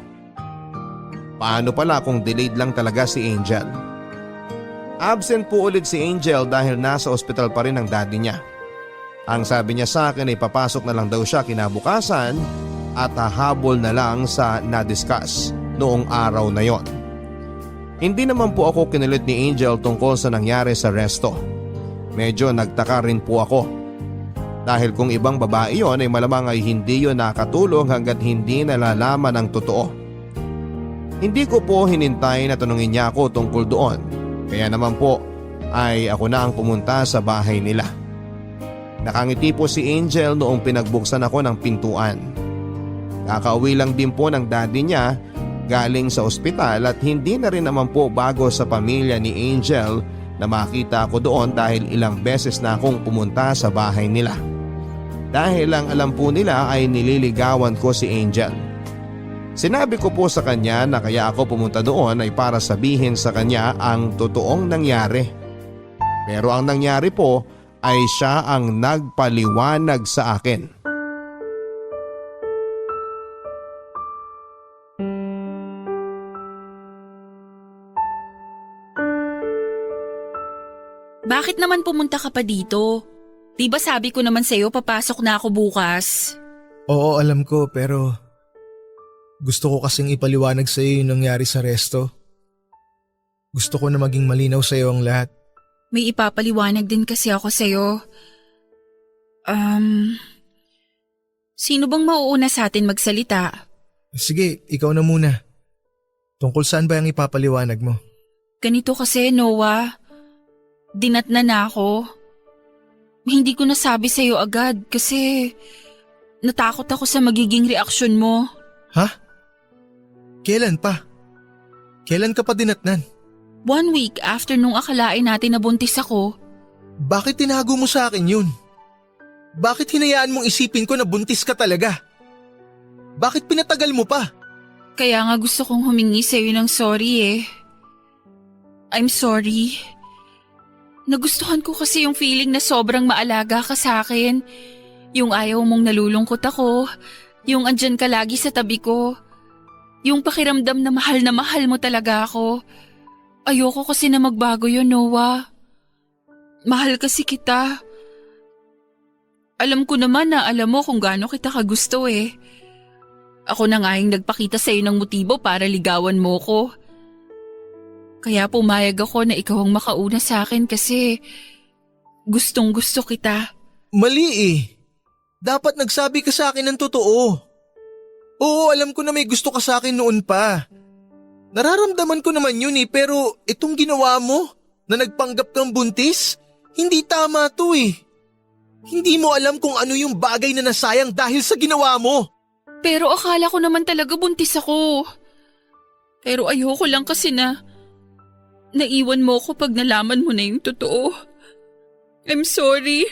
Paano pala kung delayed lang talaga si Angel? Absent po ulit si Angel dahil nasa ospital pa rin ang daddy niya. Ang sabi niya sa akin ay papasok na lang daw siya kinabukasan at hahabol na lang sa na-discuss noong araw na yon. Hindi naman po ako kinilit ni Angel tungkol sa nangyari sa resto. Medyo nagtaka rin po ako. Dahil kung ibang babae yon ay malamang ay hindi yon nakatulong hanggat hindi nalalaman ang totoo. Hindi ko po hinintay na tanungin niya ako tungkol doon. Kaya naman po ay ako na ang pumunta sa bahay nila. Nakangiti po si Angel noong pinagbuksan ako ng pintuan. Kakauwi lang din po ng daddy niya galing sa ospital at hindi na rin naman po bago sa pamilya ni Angel na makita ako doon dahil ilang beses na akong pumunta sa bahay nila. Dahil ang alam po nila ay nililigawan ko si Angel. Sinabi ko po sa kanya na kaya ako pumunta doon ay para sabihin sa kanya ang totoong nangyari. Pero ang nangyari po ay siya ang nagpaliwanag sa akin. Bakit naman pumunta ka pa dito? Di ba sabi ko naman sa'yo papasok na ako bukas? Oo, alam ko, pero gusto ko kasing ipaliwanag sa iyo yung nangyari sa resto. Gusto ko na maging malinaw sa iyo ang lahat. May ipapaliwanag din kasi ako sa'yo. Sino bang mauuna sa atin magsalita? Sige, ikaw na muna. Tungkol saan ba ang ipapaliwanag mo? Ganito kasi, Noah. Dinatna na ako. Hindi ko nasabi sa'yo agad kasi natakot ako sa magiging reaksyon mo. Ha? Kailan pa? Kailan ka pa dinatnan? 1 week after nung akalain natin na buntis ako. Bakit tinago mo sa akin yun? Bakit hinayaan mong isipin ko na buntis ka talaga? Bakit pinatagal mo pa? Kaya nga gusto kong humingi sa'yo ng sorry eh. I'm sorry. Nagustuhan ko kasi yung feeling na sobrang maalaga ka sa akin. Yung ayaw mong nalulungkot ako. Yung andyan ka lagi sa tabi ko. Yung pakiramdam na mahal mo talaga ako. Ayoko kasi na magbago yun, Noah. Mahal kasi kita. Alam ko naman na alam mo kung gaano kita kagusto eh. Ako na nga yung nagpakita sa'yo ng motibo para ligawan mo ko. Kaya pumayag ako na ikaw ang makauna sa akin kasi gustong gusto kita. Mali eh. Dapat nagsabi ka sa akin ng totoo. Oo, alam ko na may gusto ka sa akin noon pa. Nararamdaman ko naman yun eh, pero itong ginawa mo na nagpanggap kang buntis, hindi tama to eh. Hindi mo alam kung ano yung bagay na nasayang dahil sa ginawa mo. Pero akala ko naman talaga buntis ako. Pero ayoko lang kasi na naiwan mo ko pag nalaman mo na yung totoo. I'm sorry.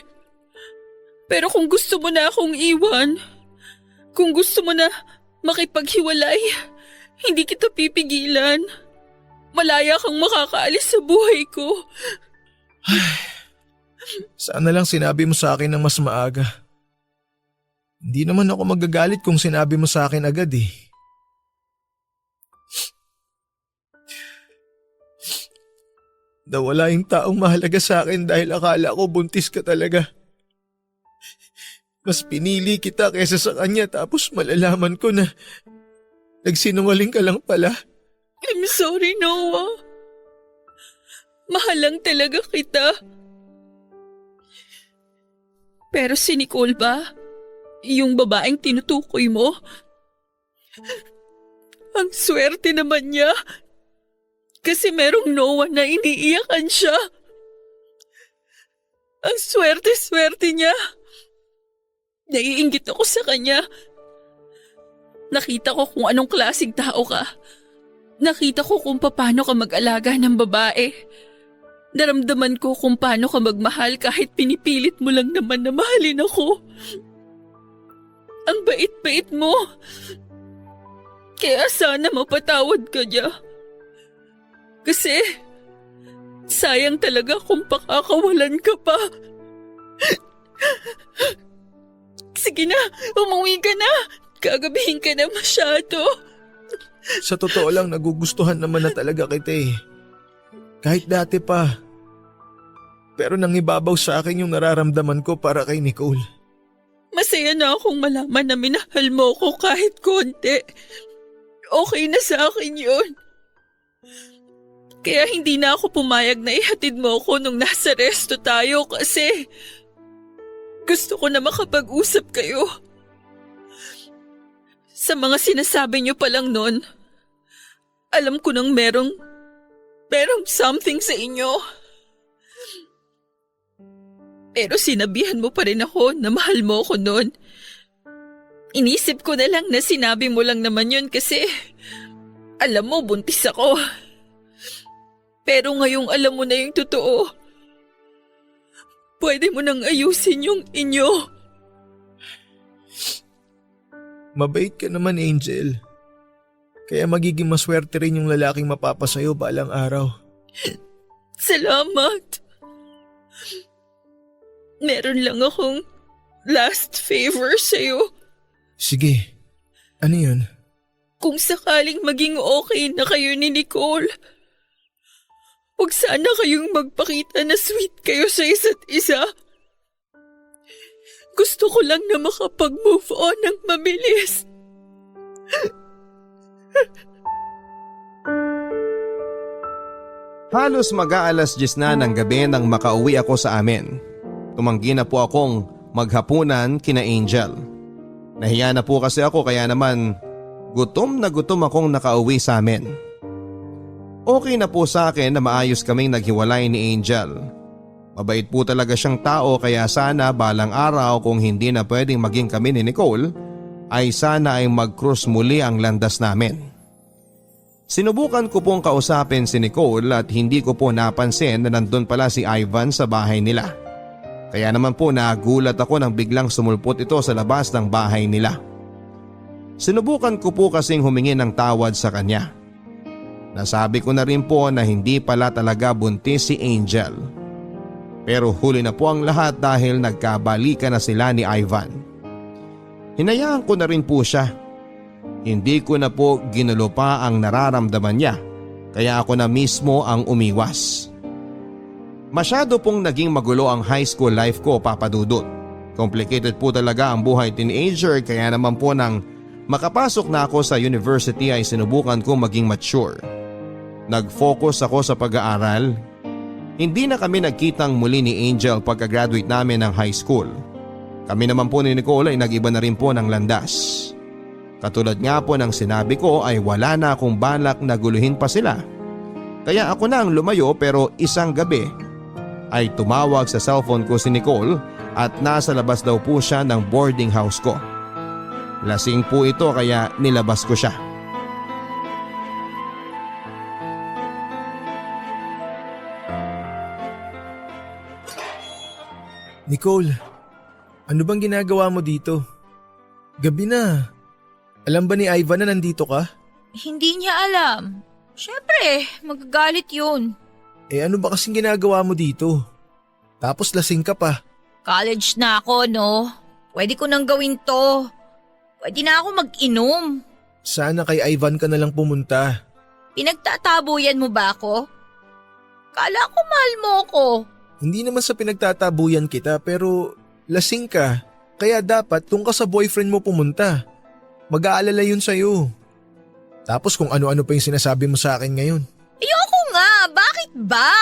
Pero kung gusto mo na akong iwan, kung gusto mo na makipaghiwalay, hindi kita pipigilan. Malaya kang makakaalis sa buhay ko. Sana lang sinabi mo sa akin ng mas maaga. Hindi naman ako magagalit kung sinabi mo sa akin agad eh. Nawala yung taong mahalaga sa akin dahil akala ko buntis ka talaga. Mas pinili kita kaysa sa kanya tapos malalaman ko na nagsinungaling ka lang pala. I'm sorry, Noah. Mahal lang talaga kita. Pero si Nicole ba? Yung babaeng tinutukoy mo? Ang swerte naman niya. Kasi merong Noah na iniiyakan siya. Ang swerte-swerte niya. Naiinggit ako sa kanya. Nakita ko kung anong klaseng tao ka. Nakita ko kung paano ka mag-alaga ng babae. Naramdaman ko kung paano ka magmahal kahit pinipilit mo lang naman na mahalin ako. Ang bait-bait mo. Kaya sana mapatawad ka niya. Kasi sayang talaga kung pakakawalan ka pa. Sige na, umuwi ka na. Gagabihin ka na masyado. Sa totoo lang nagugustuhan naman na talaga kita eh. Kahit dati pa. Pero nangibabaw sa akin yung nararamdaman ko para kay Nicole. Masaya na akong malaman na minahal mo ko kahit konti. Okay na sa akin yun. Kaya hindi na ako pumayag na ihatid mo ko nung nasa resto tayo kasi gusto ko na makapag-usap kayo. Sa mga sinasabi niyo pa lang noon, alam ko nang merong something sa inyo. Pero sinabihan mo pa rin ako na mahal mo ko noon. Inisip ko na lang na sinabi mo lang naman yun kasi alam mo buntis ako. Pero ngayong alam mo na yung totoo, pwede mo nang ayusin yung inyo. Mabait ka naman, Angel. Kaya magiging maswerte rin yung lalaking mapapasayo balang araw. Salamat. Meron lang akong last favor sa'yo. Sige, ano yun? Kung sakaling maging okay na kayo ni Nicole, huwag sana kayong magpakita na sweet kayo sa isa't isa. Gusto ko lang na makapag-move on ng mabilis. Halos mag-aalas 10 na ng gabi nang makauwi ako sa amin. Tumanggi na po akong maghapunan kina Angel. Nahiya na po kasi ako kaya naman gutom na gutom akong nakauwi sa amin. Okay na po sa akin na maayos kaming naghiwalay ni Angel. Mabait po talaga siyang tao kaya sana balang araw kung hindi na pwedeng maging kami ni Nicole ay sana ay mag-cross muli ang landas namin. Sinubukan ko pong kausapin si Nicole at hindi ko po napansin na nandun pala si Ivan sa bahay nila. Kaya naman po nagulat ako nang biglang sumulpot ito sa labas ng bahay nila. Sinubukan ko po kasing humingi ng tawad sa kanya. Nasabi ko na rin po na hindi pala talaga buntis si Angel. Pero huli na po ang lahat dahil nagkabalikan na sila ni Ivan. Hinayaan ko na rin po siya. Hindi ko na po ginulo pa ang nararamdaman niya kaya ako na mismo ang umiwas. Masyado pong naging magulo ang high school life ko, Papa Dudut. Complicated po talaga ang buhay teenager kaya naman po nang makapasok na ako sa university ay sinubukan ko maging mature. Nag-focus ako sa pag-aaral. Hindi na kami nagkitang muli ni Angel pagka-graduate namin ng high school. Kami naman po ni Nicole ay nag-iba na rin po ng landas. Katulad nga po ng sinabi ko ay wala na akong balak na guluhin pa sila. Kaya ako na ang lumayo pero isang gabi ay tumawag sa cellphone ko si Nicole at nasa labas daw po siya ng boarding house ko. Lasing po ito kaya nilabas ko siya. Nicole, ano bang ginagawa mo dito? Gabi na. Alam ba ni Ivan na nandito ka? Hindi niya alam. Siyempre, magagalit yun. Ano ba kasing ginagawa mo dito? Tapos lasing ka pa. College na ako, no? Pwede ko nang gawin to. Pwede na ako mag-inom. Sana kay Ivan ka na lang pumunta. Pinagtatabuyan mo ba ako? Kala ko mahal mo ako. Hindi naman sa pinagtatabuyan kita pero lasing ka. Kaya dapat doon ka sa boyfriend mo pumunta. Mag-aalala yun sa'yo. Tapos kung ano-ano pa yung sinasabi mo sa akin ngayon. Ayoko nga, bakit ba?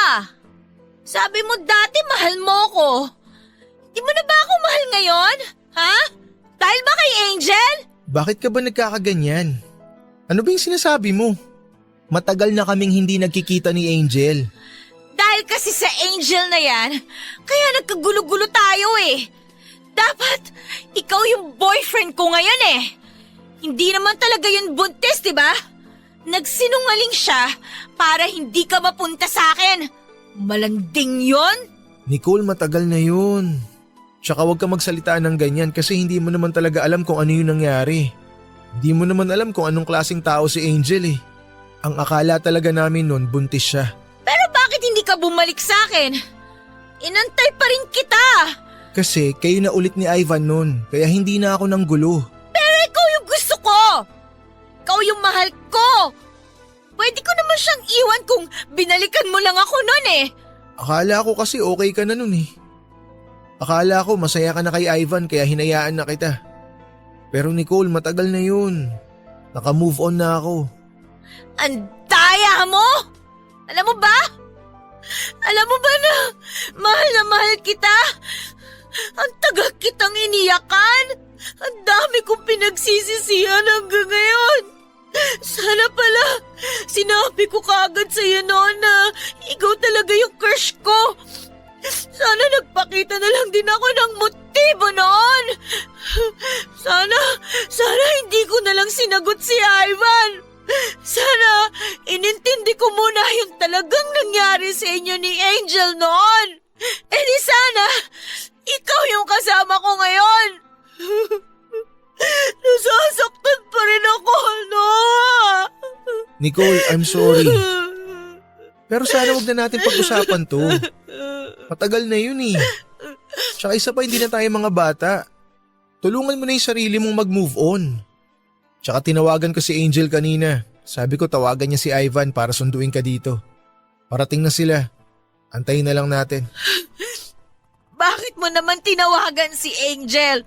Sabi mo dati mahal mo ko. Di mo na ba ako mahal ngayon? Ha? Dahil ba kay Angel? Bakit ka ba nagkakaganyan? Ano ba yung sinasabi mo? Matagal na kaming hindi nagkikita ni Angel. Dahil kasi sa Angel na yan, kaya nagkagulo-gulo tayo eh. Dapat ikaw yung boyfriend ko ngayon eh. Hindi naman talaga yun buntis, di ba? Nagsinungaling siya para hindi ka mapunta sa akin. Malanding yon. Nicole, matagal na yun. Tsaka huwag ka magsalita ng ganyan kasi hindi mo naman talaga alam kung ano yung nangyari. Hindi mo naman alam kung anong klaseng tao si Angel eh. Ang akala talaga namin nun, buntis siya. Pero bakit hindi ka bumalik sa akin? Inantay pa rin kita. Kasi kayo na ulit ni Ivan nun, kaya hindi na ako nang gulo. Pero ikaw yung gusto ko. Ikaw yung mahal ko. Pwede ko naman siyang iwan kung binalikan mo lang ako nun eh. Akala ko kasi okay ka na nun eh. Akala ko masaya ka na kay Ivan kaya hinayaan na kita. Pero Nicole, matagal na yun. Naka-move on na ako. Ang daya mo! Alam mo ba? Alam mo ba na mahal kita? Ang tagal kitang iniyakan. Ang dami kong pinagsisisihan hanggang ngayon. Sana pala, sinabi ko kaagad sa'yo noon na ikaw talaga yung crush ko. Sana nagpakita na lang din ako ng motibo noon. Sana hindi ko na lang sinagot si Ivan. Sana inintindi ko muna yung talagang nangyari sa inyo ni Angel noon. Eh di sana, ikaw yung kasama ko ngayon. Nasasaktan pa rin ako, Noah. Nicole, I'm sorry. Pero sana wag na natin pag-usapan to. Matagal na yun eh. Tsaka isa pa, hindi na tayo mga bata. Tulungan mo na yung sarili mong mag-move on. Tsaka tinawagan ko si Angel kanina. Sabi ko tawagan niya si Ivan para sunduin ka dito. Parating na sila. Antayin na lang natin. Bakit mo naman tinawagan si Angel?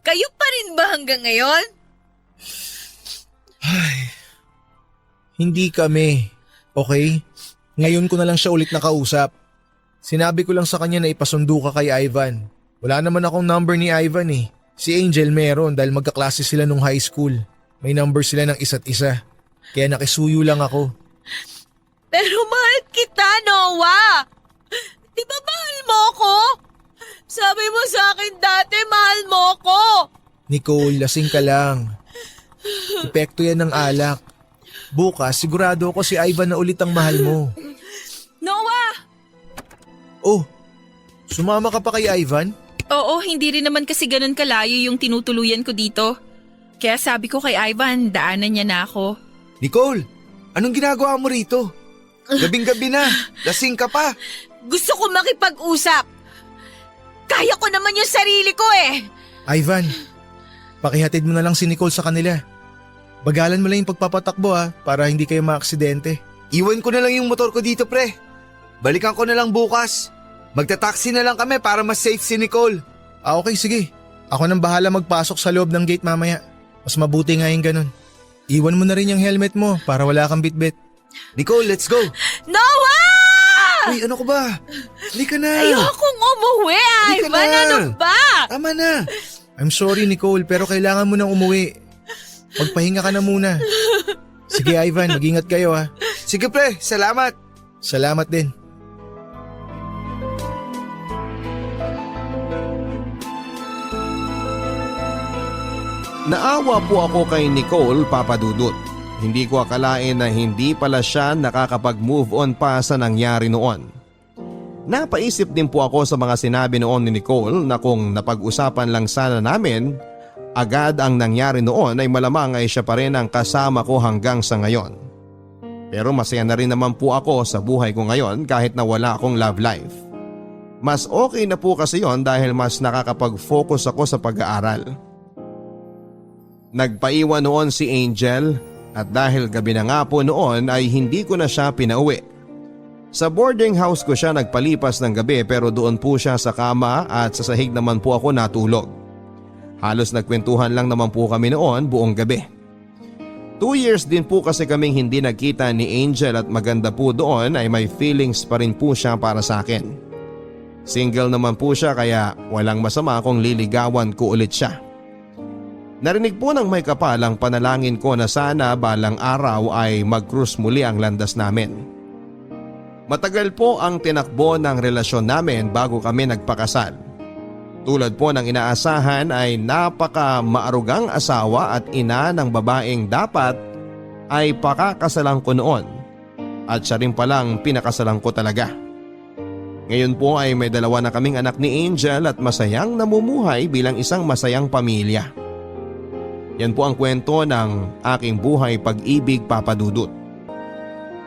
Kayo pa rin ba hanggang ngayon? Hindi kami. Okay? Ngayon ko na lang siya ulit nakausap. Sinabi ko lang sa kanya na ipasundo ka kay Ivan. Wala naman akong number ni Ivan eh. Si Angel meron dahil magkaklase sila nung high school. May number sila ng isa't isa. Kaya nakisuyo lang ako. Pero mahal kita, Noah! Di ba mahal mo ko? Sabi mo sa akin dati, mahal mo ko! Nicole, lasing ka lang. Epekto yan ng alak. Bukas, sigurado ako si Ivan na ulit ang mahal mo. Noah! Oh, sumama ka pa kay Ivan? Oo, hindi rin naman kasi ganun kalayo yung tinutuluyan ko dito. Kaya sabi ko kay Ivan, daanan niya na ako. Nicole, anong ginagawa mo rito? Gabing-gabi na, lasing ka pa. Gusto ko makipag-usap. Kaya ko naman yung sarili ko eh. Ivan, pakihatid mo na lang si Nicole sa kanila. Bagalan mo lang yung pagpapatakbo para hindi kayo maaksidente. Iwan ko na lang yung motor ko dito, pre. Balikan ko na lang bukas. Magta-taxi na lang kami para mas safe si Nicole. Okay, sige. Ako nang bahala magpasok sa loob ng gate mamaya. Mas mabuti nga yung ganun. Iwan mo na rin yung helmet mo para wala kang bitbit. Nicole, let's go. Noah! Uy, ano ko ba? Halika na. Ayokong umuwi, Halika Ivan. na. Ano ba? Tama na. I'm sorry Nicole pero kailangan mo nang umuwi. Magpahinga ka na muna. Sige Ivan, mag-ingat kayo Sige pre, salamat. Salamat din. Naawa po ako kay Nicole, Papa Dudut. Hindi ko akalain na hindi pala siya nakakapag-move on pa sa nangyari noon. Napaisip din po ako sa mga sinabi noon ni Nicole na kung napag-usapan lang sana namin, agad ang nangyari noon ay malamang ay siya pa rin ang kasama ko hanggang sa ngayon. Pero masaya na rin naman po ako sa buhay ko ngayon kahit na wala akong love life. Mas okay na po kasi yon dahil mas nakakapag-focus ako sa pag-aaral. Nagpaiwan noon si Angel at dahil gabi na nga po noon ay hindi ko na siya pinauwi. Sa boarding house ko siya nagpalipas ng gabi pero doon po siya sa kama at sa sahig naman po ako natulog. Halos nagkwentuhan lang naman po kami noon buong gabi. 2 years din po kasi kaming hindi nagkita ni Angel at maganda po doon ay may feelings pa rin po siya para sa akin. Single naman po siya kaya walang masama kung liligawan ko ulit siya. Narinig po ng may kapal ang panalangin ko na sana balang araw ay mag-cruise muli ang landas namin. Matagal po ang tinakbo ng relasyon namin bago kami nagpakasal. Tulad po ng inaasahan ay napaka maarugang asawa at ina ng babaeng dapat ay pakakasalan ko noon at siya rin palang pinakasalan ko talaga. Ngayon po ay may 2 na kaming anak ni Angel at masayang namumuhay bilang isang masayang pamilya. Yan po ang kwento ng aking buhay pag-ibig, Papa Dudut.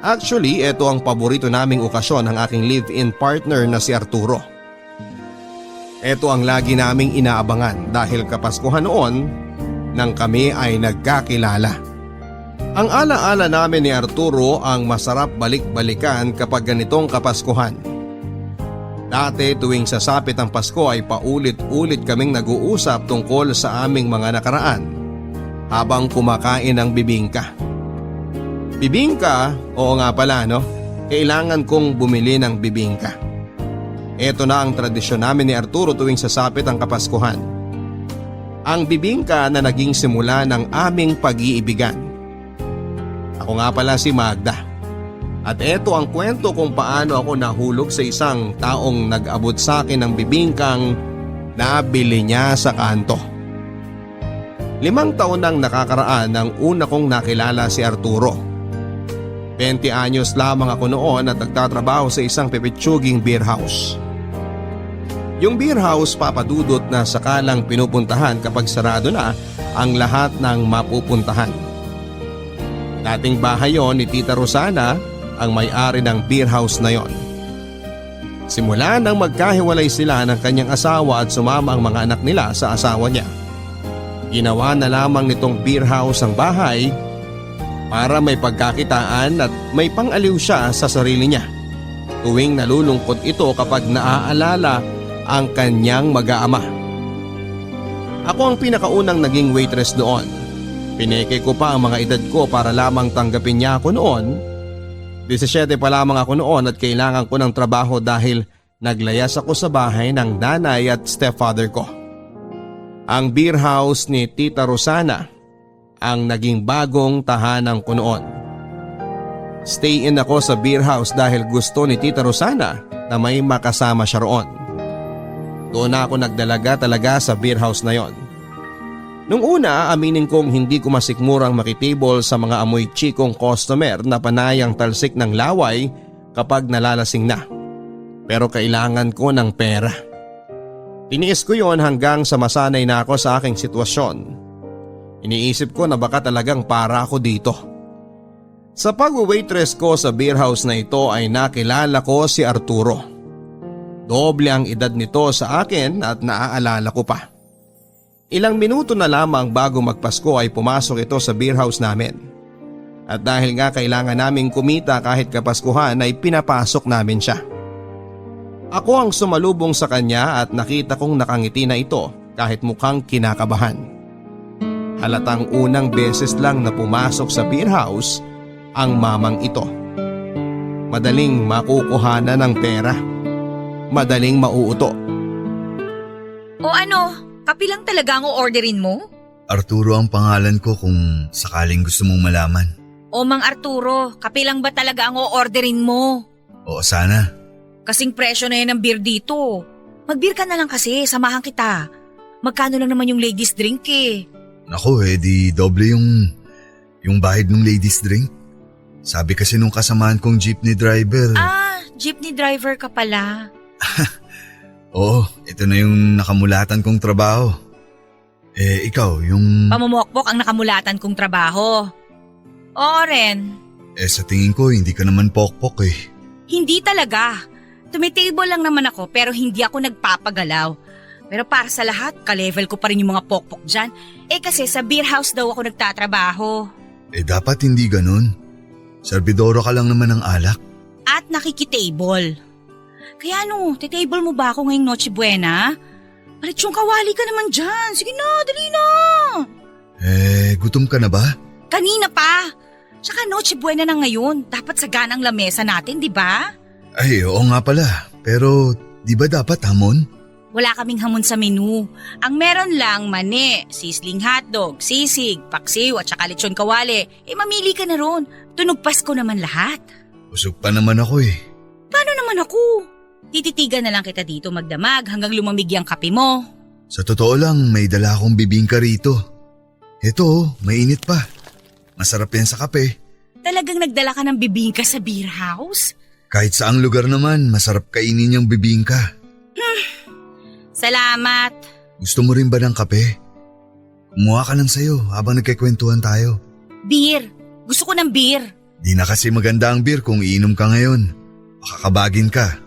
Actually, ito ang paborito naming okasyon ng aking live-in partner na si Arturo. Ito ang lagi naming inaabangan dahil kapaskuhan noon nang kami ay nagkakilala. Ang alaala namin ni Arturo ang masarap balik-balikan kapag ganitong kapaskuhan. Dati tuwing sasapit ang Pasko ay paulit-ulit kaming nag-uusap tungkol sa aming mga nakaraan habang kumakain ng bibingka. Bibingka? Oo nga pala no, kailangan kong bumili ng bibingka. Ito na ang tradisyon namin ni Arturo tuwing sasapit ang Kapaskuhan. Ang bibingka na naging simula ng aming pag-iibigan. Ako nga pala si Magda. At ito ang kwento kung paano ako nahulog sa isang taong nag-abot sa akin ng bibingkang nabili niya sa kanto. 5 taon nang nakakaraan nang una kong nakilala si Arturo. 20 anyos lamang ako noon at nagtatrabaho sa isang pipitsuging beer house. Yung beer house, Papa Dudut, na sakalang pinupuntahan kapag sarado na ang lahat ng mapupuntahan. Dating bahay yon ni Tita Rosana, ang may-ari ng beer house na yon. Simula nang magkahiwalay sila ng kanyang asawa at sumama ang mga anak nila sa asawa niya. Ginawa na lamang nitong beer house ang bahay para may pagkakitaan at may pang-aliw siya sa sarili niya. Tuwing nalulungkot ito kapag naaalala ang kanyang mag-aama. Ako ang pinakaunang naging waitress doon. Pineke ko pa ang mga edad ko para lamang tanggapin niya ako noon. 17 pa lamang ako noon at kailangan ko ng trabaho dahil naglayas ako sa bahay ng nanay at stepfather ko. Ang beer house ni Tita Rosana ang naging bagong tahanan ko noon. Stay in ako sa beer house dahil gusto ni Tita Rosana na may makasama siya roon. Doon ako nagdalaga talaga sa beer house na yon. Nung una, aminin kong hindi ko masikmurang makitable sa mga amoy chikong customer na panayang talsik ng laway kapag nalalasing na. Pero kailangan ko ng pera. Tiniis ko yon hanggang sa masanay na ako sa aking sitwasyon. Iniisip ko na baka talagang para ako dito. Sa pag-waitress ko sa beer house na ito ay nakilala ko si Arturo. Doble ang edad nito sa akin at naaalala ko pa. Ilang minuto na lamang bago magpasko ay pumasok ito sa beer house namin. At dahil nga kailangan naming kumita kahit kapaskuhan ay pinapasok namin siya. Ako ang sumalubong sa kanya at nakita kong nakangiti na ito kahit mukhang kinakabahan. Halatang unang beses lang na pumasok sa beer house ang mamang ito. Madaling makukuhanan ng pera. Madaling mauuto. O ano? Kape lang talaga ang o-orderin mo? Arturo ang pangalan ko kung sakaling gusto mong malaman. O Mang Arturo, kape lang ba talaga ang o-orderin mo? Oo sana. Kasing presyo na yan ng beer dito. Mag-beer ka na lang kasi, samahan kita. Magkano lang naman yung ladies drink eh? Naku di doble yung bahid ng ladies drink. Sabi kasi nung kasamaan kong jeepney driver. Ah, jeepney driver ka pala. Oo, ito na yung nakamulatan kong trabaho. Ikaw, yung… Pamumokpok ang nakamulatan kong trabaho. Oo rin. sa tingin ko hindi ka naman pokpok eh. Hindi talaga. Tumitable lang naman ako pero hindi ako nagpapagalaw. Pero para sa lahat, ka-level ko pa rin yung mga pokpok dyan. Kasi sa beer house daw ako nagtatrabaho. Dapat hindi ganun. Servidoro ka lang naman ng alak. At nakikitable. Kaya titable mo ba ako ngayong Noche Buena? Palit yung kawali ka naman dyan. Sige na, dali na. Gutom ka na ba? Kanina pa. Tsaka Noche Buena na ngayon. Dapat sagana ang lamesa natin, di ba? Ay, oo nga pala. Pero di ba dapat hamon? Wala kaming hamon sa menu. Ang meron lang, mani, sisling hotdog, sisig, paksiw at saka lechon kawali. Mamili ka na ron. Tunog Pasko naman lahat. Busog pa naman ako eh. Paano naman ako? Tititigan na lang kita dito magdamag hanggang lumamig yung kape mo. Sa totoo lang, may dala akong bibingka rito. Ito, mainit pa. Masarap yan sa kape. Talagang nagdala ka ng bibingka sa beer house? Kahit saang lugar naman, masarap kainin yung bibingka. Salamat. Gusto mo rin ba ng kape? Kumuha ka lang sa'yo habang nagkikwentuhan tayo. Beer. Gusto ko ng beer. Di na kasi maganda ang beer kung iinom ka ngayon. Makakabagin ka.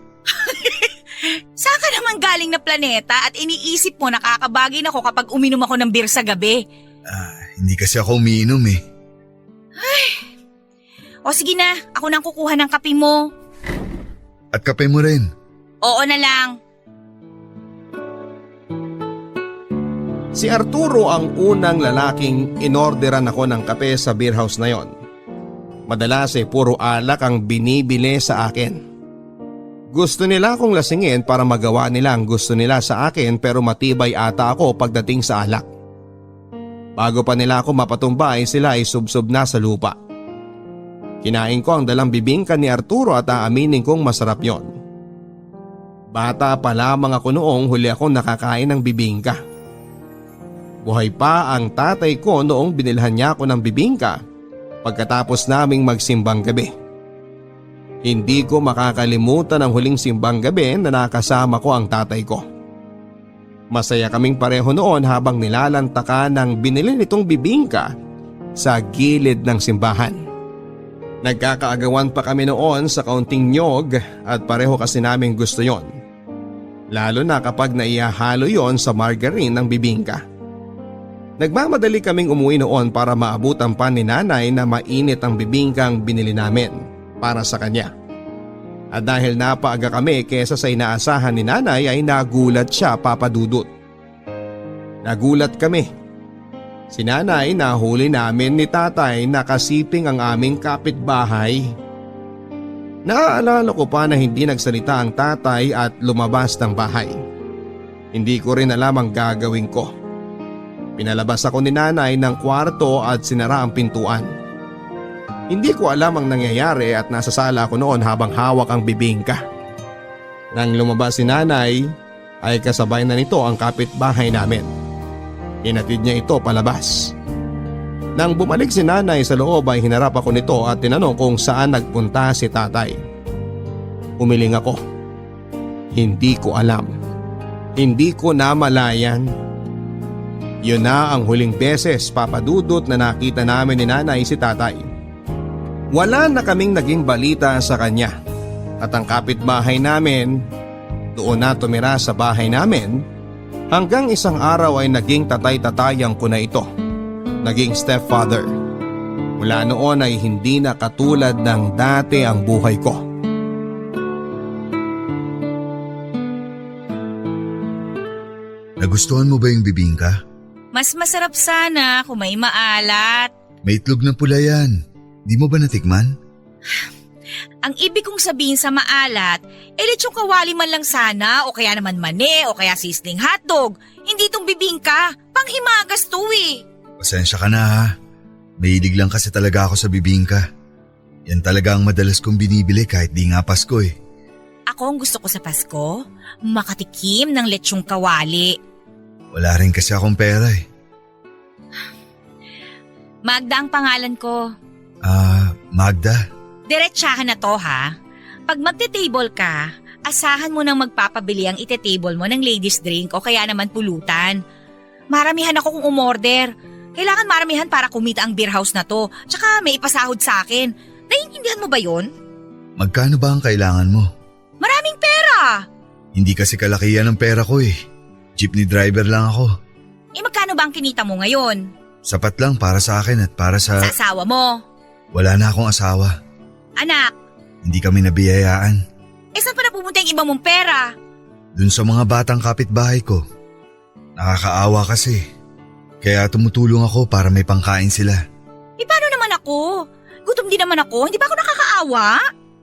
Saan ka naman galing na planeta at iniisip mo nakakabagin ako kapag uminom ako ng beer sa gabi? Hindi kasi ako umiinom eh. O sige na, ako nang kukuha ng kape mo. At kape mo rin. Oo na lang. Si Arturo ang unang lalaking inorderan ako ng kape sa beer house na yon. Madalas puro alak ang binibili sa akin. Gusto nila akong lasingin para magawa nila ang gusto nila sa akin pero matibay ata ako pagdating sa alak. Bago pa nila ako mapatumbay sila ay subsob na sa lupa. Kinain ko ang dalang bibingka ni Arturo at aaminin kong masarap yon. Bata pa lamang ako noong huli akong nakakain ng bibingka. Buhay pa ang tatay ko noong binilhan niya ako ng bibingka pagkatapos naming magsimbang gabi. Hindi ko makakalimutan ang huling simbang gabi na nakasama ko ang tatay ko. Masaya kaming pareho noon habang nilalantakan ng binili nitong bibingka sa gilid ng simbahan. Nagkakaagawan pa kami noon sa kaunting nyog at pareho kasi naming gusto yon. Lalo na kapag naihahalo yon sa margarine ng bibingka. Nagmamadali kaming umuwi noon para maabutan pa ni nanay na mainit ang bibingkang binili namin para sa kanya. At dahil napaaga kami kesa sa inaasahan ni nanay ay nagulat siya, Papa Dudut. Nagulat kami. Si nanay nahuli namin ni tatay na kasiping ang aming kapitbahay. Naaalala ko pa na hindi nagsalita ang tatay at lumabas ng bahay. Hindi ko rin alam ang gagawin ko. Pinalabas ako ni nanay ng kwarto at sinara ang pintuan. Hindi ko alam ang nangyayari at nasa sala ko noon habang hawak ang bibingka. Nang lumabas si nanay ay kasabay na nito ang kapitbahay namin. Hinatid niya ito palabas. Nang bumalik si nanay sa loob ay hinarap ako nito at tinanong kung saan nagpunta si tatay. Umiling ako. Hindi ko alam. Hindi ko namalayan. Yun na ang huling beses, Papa Dudut, na nakita namin ni nanay si tatay. Wala na kaming naging balita sa kanya. At ang kapitbahay namin, doon na tumira sa bahay namin, hanggang isang araw ay naging tatay-tatayang ko na ito. Naging stepfather. Mula noon ay hindi na katulad ng dati ang buhay ko. Nagustuhan mo ba yung bibingka? Mas masarap sana kung may maalat. May itlog na pula yan. Di mo ba natikman? Ang ibig kong sabihin sa maalat, lechong kawali man lang sana o kaya naman mani o kaya sisling hotdog. Hindi itong bibingka, panghimagas to eh. Pasensya ka na ha. Mahilig lang kasi talaga ako sa bibingka. Yan talaga ang madalas kong binibili kahit di nga Pasko eh. Ako ang gusto ko sa Pasko, makatikim ng lechong kawali. Wala rin kasi akong pera eh. Magda ang pangalan ko. Magda? Diretsahan na to ha. Pag magte-table ka, asahan mo nang magpapabili ang ite-table mo ng ladies drink o kaya naman pulutan. Maramihan ako kung umorder. Kailangan maramihan para kumita ang beer house na to. Tsaka may ipasahod sa akin. Naiintindihan mo ba yon? Magkano ba ang kailangan mo? Maraming pera! Hindi kasi kalakihan ng pera ko eh. Jeepney driver lang ako. Magkano ba ang kinita mo ngayon? Sapat lang para sa akin at para sa… Sa asawa mo? Wala na akong asawa. Anak? Hindi kami nabiyayaan. Saan pa napupunta yung iba mong pera? Dun sa mga batang kapitbahay ko. Nakakaawa kasi. Kaya tumutulong ako para may pangkain sila. Paano naman ako? Gutom din naman ako, hindi ba ako nakakaawa?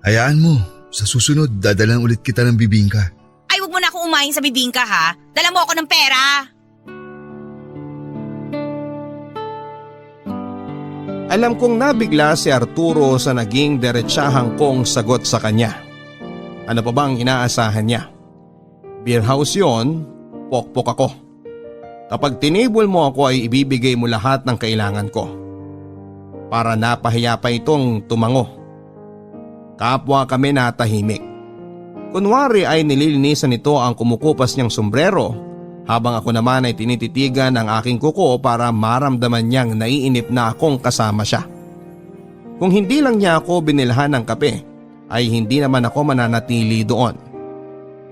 Hayaan mo, sa susunod dadalan ulit kita ng bibingka. Ay, wag mo na akong umain sa bibingka ha. Dala mo ako ng pera. Alam kong nabigla si Arturo sa naging diretsahang kong sagot sa kanya. Ano pa bang inaasahan niya? Beer house yon, pokpok ako. Kapag tinable mo ako ay ibibigay mo lahat ng kailangan ko. Para napahiya pa itong tumango. Kapwa kami natahimik. Kunwari ay nililinisan nito ang kumukupas niyang sombrero habang ako naman ay tinititigan ang aking kuko para maramdaman niyang naiinip na akong kasama siya. Kung hindi lang niya ako binilhan ng kape ay hindi naman ako mananatili doon.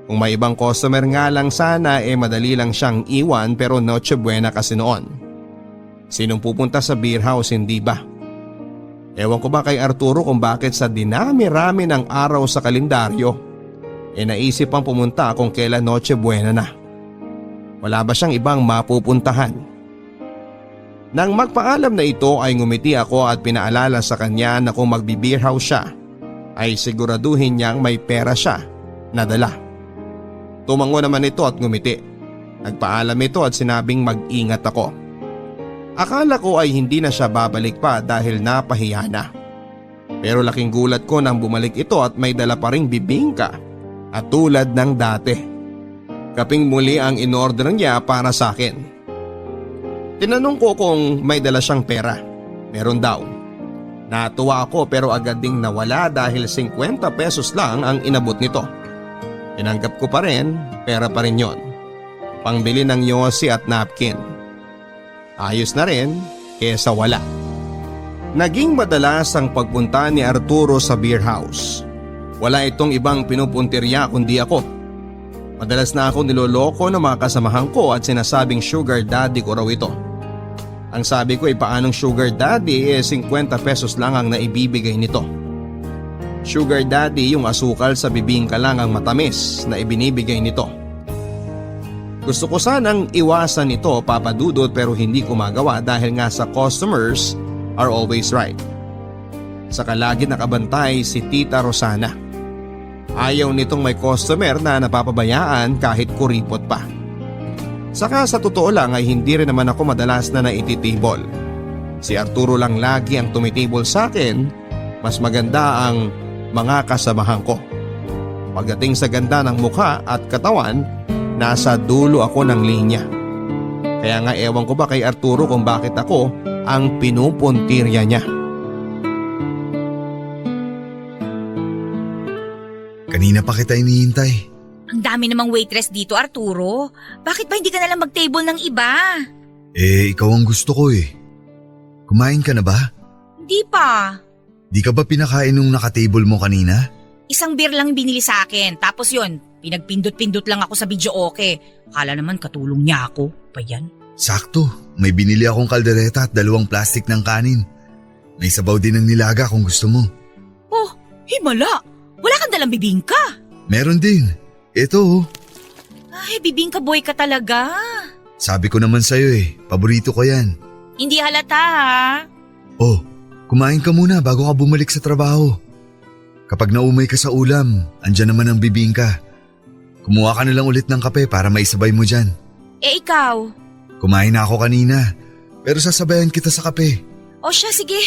Kung may ibang customer nga lang sana madali lang siyang iwan pero Noche Buena kasi noon. Sinong pupunta sa beer house, hindi ba? Ewan ko ba kay Arturo kung bakit sa dinami-rami ng araw sa kalendaryo naisip pang pumunta kung kailan Noche Buena na. Wala ba siyang ibang mapupuntahan? Nang magpaalam na ito ay ngumiti ako at pinaalala sa kanya na kung magbi-beer house siya ay siguraduhin niyang may pera siya na dala. Tumango naman ito at ngumiti. Nagpaalam ito at sinabing mag-ingat ako. Akala ko ay hindi na siya babalik pa dahil napahiya na. Pero laking gulat ko nang bumalik ito at may dala pa ring bibingka at tulad ng dati. Kaping muli ang inorder niya para sa akin. Tinanong ko kung may dala siyang pera. Meron daw. Natuwa ako pero agad ding nawala dahil 50 pesos lang ang inabot nito. Tinanggap ko pa rin, pera pa rin yon. Pangbili ng yosi at napkin. Ayos na rin kesa wala. Naging madalas ang pagpunta ni Arturo sa beer house. Wala itong ibang pinupuntirya kundi ako. Madalas na ako niloloko ng mga kasamahan ko at sinasabing sugar daddy ko raw ito. Ang sabi ko ay paanong sugar daddy 50 pesos lang ang naibibigay nito. Sugar daddy yung asukal sa bibingka lang ang matamis na ibinibigay nito. Gusto ko sanang iwasan ito, Papa Dudut, pero hindi ko magawa dahil nga sa customers are always right. Saka lagi nakabantay si Tita Rosana. Ayaw nitong may customer na napapabayaan kahit kuripot pa. Saka sa totoo lang ay hindi rin naman ako madalas na naititibol. Si Arturo lang lagi ang tumitibol sa akin, mas maganda ang mga kasamahan ko. Pagdating sa ganda ng mukha at katawan, nasa dulo ako ng linya. Kaya nga ewan ko ba kay Arturo kung bakit ako ang pinupuntirya niya. Kanina pa kita inihintay. Ang dami namang waitress dito, Arturo. Bakit ba hindi ka nalang mag-table ng iba? Ikaw ang gusto ko eh. Kumain ka na ba? Hindi pa. Di ka ba pinakain nung nakatable mo kanina? Isang beer lang binili sa akin. Tapos yun, pinagpindot-pindot lang ako sa video okay. Akala naman katulong niya ako. Pa yan? Sakto, may binili akong kaldereta at 2 plastic ng kanin. May sabaw din ng nilaga kung gusto mo. Oh, himala. Wala kang dalang bibingka. Meron din. Ito oh. Ay, bibingka boy ka talaga. Sabi ko naman sa'yo paborito ko yan. Hindi halata ha. Oh, kumain ka muna bago ka bumalik sa trabaho. Kapag naumay ka sa ulam, andyan naman ang bibingka. Kumuha ka na lang ulit ng kape para maisabay mo dyan. Ikaw? Kumain na ako kanina, pero sasabayan kita sa kape. O siya, sige.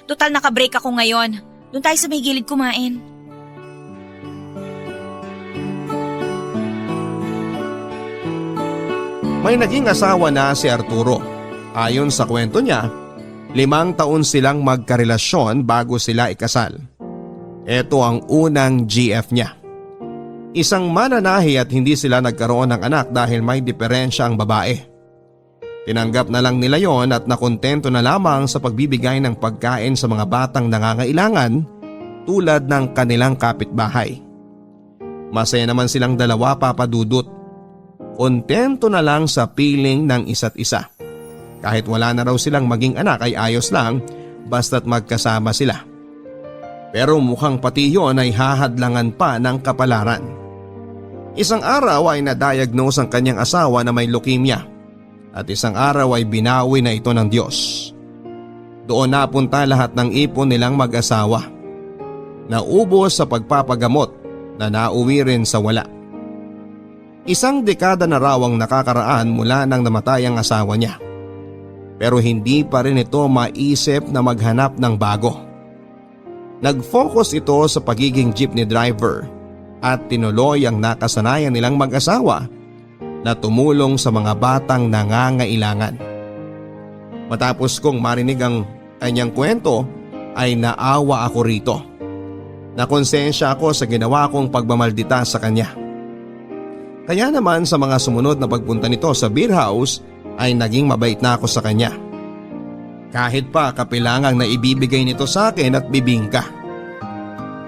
Total naka-break ako ngayon. Doon tayo sa may gilid kumain. May naging asawa na si Arturo. Ayon sa kwento niya, 5 taon silang magkarelasyon bago sila ikasal. Ito ang unang GF niya. Isang mananahi at hindi sila nagkaroon ng anak dahil may diferensya ang babae. Tinanggap na lang nila yon at nakontento na lamang sa pagbibigay ng pagkain sa mga batang nangangailangan tulad ng kanilang kapitbahay. Masaya naman silang dalawa, Papa Dudut. Kontento na lang sa piling ng isa't isa. Kahit wala na raw silang maging anak ay ayos lang basta't magkasama sila. Pero mukhang pati yon ay hahadlangan pa ng kapalaran. Isang araw ay na-diagnose ang kanyang asawa na may leukemia at isang araw ay binawi na ito ng Diyos. Doon napunta lahat ng ipon nilang mag-asawa. Naubos sa pagpapagamot na nauwi rin sa wala. Isang dekada na raw ang nakakaraan mula nang namatay ang asawa niya. Pero hindi pa rin ito maisip na maghanap ng bago. Nag-focus ito sa pagiging jeepney driver at tinuloy ang nakasanayan nilang mag-asawa na tumulong sa mga batang nangangailangan. Matapos kong marinig ang kanyang kwento ay naawa ako rito. Nakonsensya ako sa ginawa kong pagmamaldita sa kanya. Kaya naman sa mga sumunod na pagpunta nito sa beer house ay naging mabait na ako sa kanya. Kahit pa kapilangang na ibibigay nito sa akin at bibingka.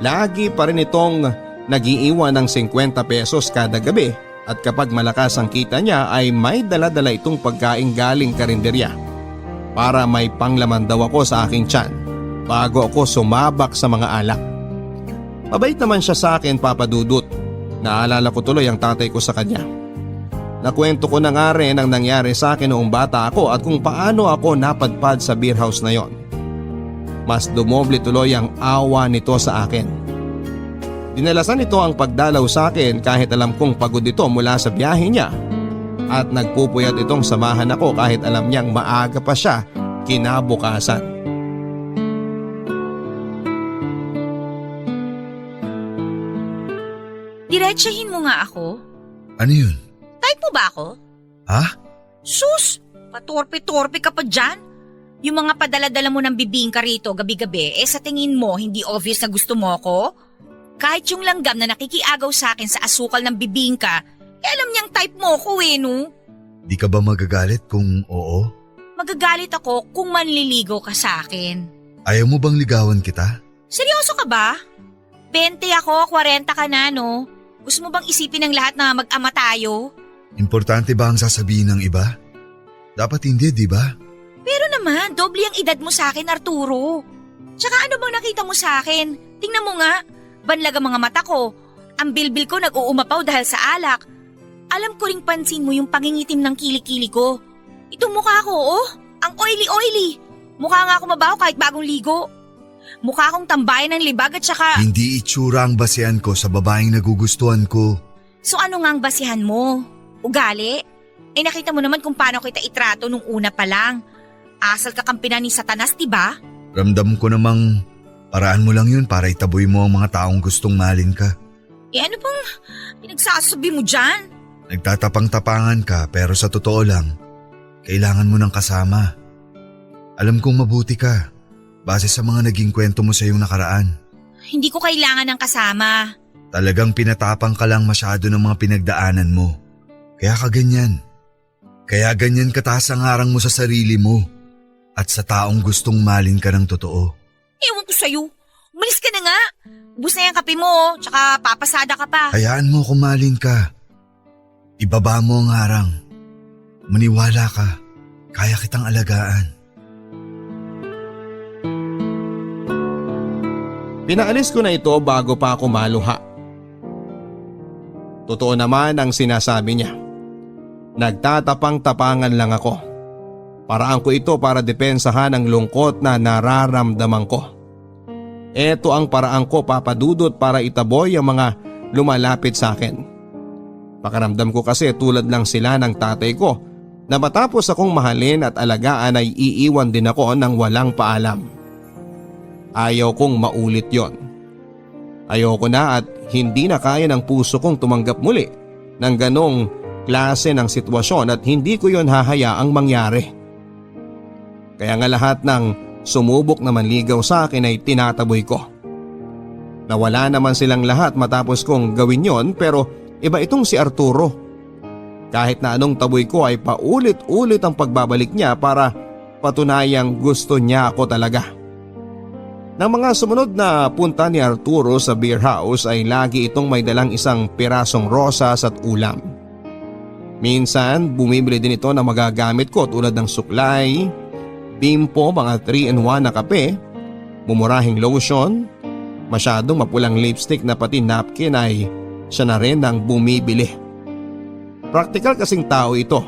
Lagi pa rin itong nag-iiwan ng 50 pesos kada gabi at kapag malakas ang kita niya ay may dala-dala itong pagkain galing karinderya para may panglaman daw ako sa aking tiyan bago ako sumabak sa mga alak. Mabait naman siya sa akin, Papa Dudut. Naalala ko tuloy ang tatay ko sa kanya. Nakwento ko na nga rin ang nangyari sa akin noong bata ako at kung paano ako napadpad sa beer house na yon. Mas dumoble tuloy ang awa nito sa akin. Dinalasan nito ang pagdalaw sa akin kahit alam kong pagod ito mula sa biyahe niya at nagpupuyat itong samahan ako kahit alam niyang maaga pa siya kinabukasan. Diretsahin mo nga ako. Ano yun? Type mo ba ako? Ha? Sus! Patorpe-torpe ka pa dyan? Yung mga padala-dala mo ng bibingka rito gabi-gabi, sa tingin mo hindi obvious na gusto mo ako? Kahit yung langgam na nakikiagaw sa akin sa asukal ng bibingka, alam niyang type mo ko no? Di ka ba magagalit kung oo? Magagalit ako kung manliligaw ka sa akin. Ayaw mo bang ligawan kita? Seryoso ka ba? 20 ako, 40 ka na, no? Gusto mo bang isipin ng lahat na mag-ama tayo? Importante ba ang sasabihin ng iba? Dapat hindi, di ba? Pero naman, doble ang edad mo sa akin, Arturo. Tsaka ano bang nakita mo sa akin? Tingnan mo nga, banlag ang mga mata ko. Ang bilbil ko nag-uumapaw dahil sa alak. Alam ko ring pansin mo yung pangingitim ng kilikili ko. Itong mukha ko, oh, ang oily-oily. Mukha nga ako mabaho kahit bagong ligo. Mukha akong tambayan ng libag at saka… Hindi itsura ang basehan ko sa babaeng nagugustuhan ko. So ano nga ang basihan mo? Ugali? Eh nakita mo naman kung paano kita itrato nung una pa lang. Asal kakampinan ni Satanas, diba? Ramdam ko namang paraan mo lang yun para itaboy mo ang mga taong gustong mahalin ka. Eh ano bang pinagsasabi mo dyan? Nagtatapang-tapangan ka pero sa totoo lang, kailangan mo ng kasama. Alam kong mabuti ka, base sa mga naging kwento mo sa iyong nakaraan. Hindi ko kailangan ng kasama. Talagang pinatapang ka lang masyado ng mga pinagdaanan mo. Kaya ka ganyan. Kaya ganyan kataas ang harang mo sa sarili mo at sa taong gustong malin ka ng totoo. Ewan ko sa'yo. Umalis ka na nga. Ubus na yung kape mo, tsaka papasada ka pa. Hayaan mo kung malin ka. Ibaba mo ang harang. Maniwala ka. Kaya kitang alagaan. Pinaalis ko na ito bago pa ako maluha. Totoo naman ang sinasabi niya. Nagtatapang-tapangan lang ako. Paraan ko ito para depensahan ang lungkot na nararamdaman ko. Ito ang paraan ko, Papa Dudut, para itaboy ang mga lumalapit sa akin. Pakaramdam ko kasi tulad lang sila ng tatay ko na matapos akong mahalin at alagaan ay iiwan din ako ng walang paalam. Ayaw kong maulit yon. Ayoko na at hindi na kaya ng puso kong tumanggap muli ng ganong klase ng sitwasyon at hindi ko yon hahayaang mangyari. Kaya nga lahat ng sumubok na manligaw sa akin ay tinataboy ko. Nawala naman silang lahat matapos kong gawin yon pero iba itong si Arturo. Kahit na anong taboy ko ay paulit-ulit ang pagbabalik niya para patunayang gusto niya ako talaga. Nang mga sumunod na punta ni Arturo sa beer house ay lagi itong may dalang isang pirasong rosas at ulam. Minsan bumibili din ito na magagamit ko tulad ng suklay, bimpo, mga 3-in-1 na kape, mumurahing lotion, masyadong mapulang lipstick na pati napkin ay siya na rin ang bumibili. Praktikal kasing tao ito.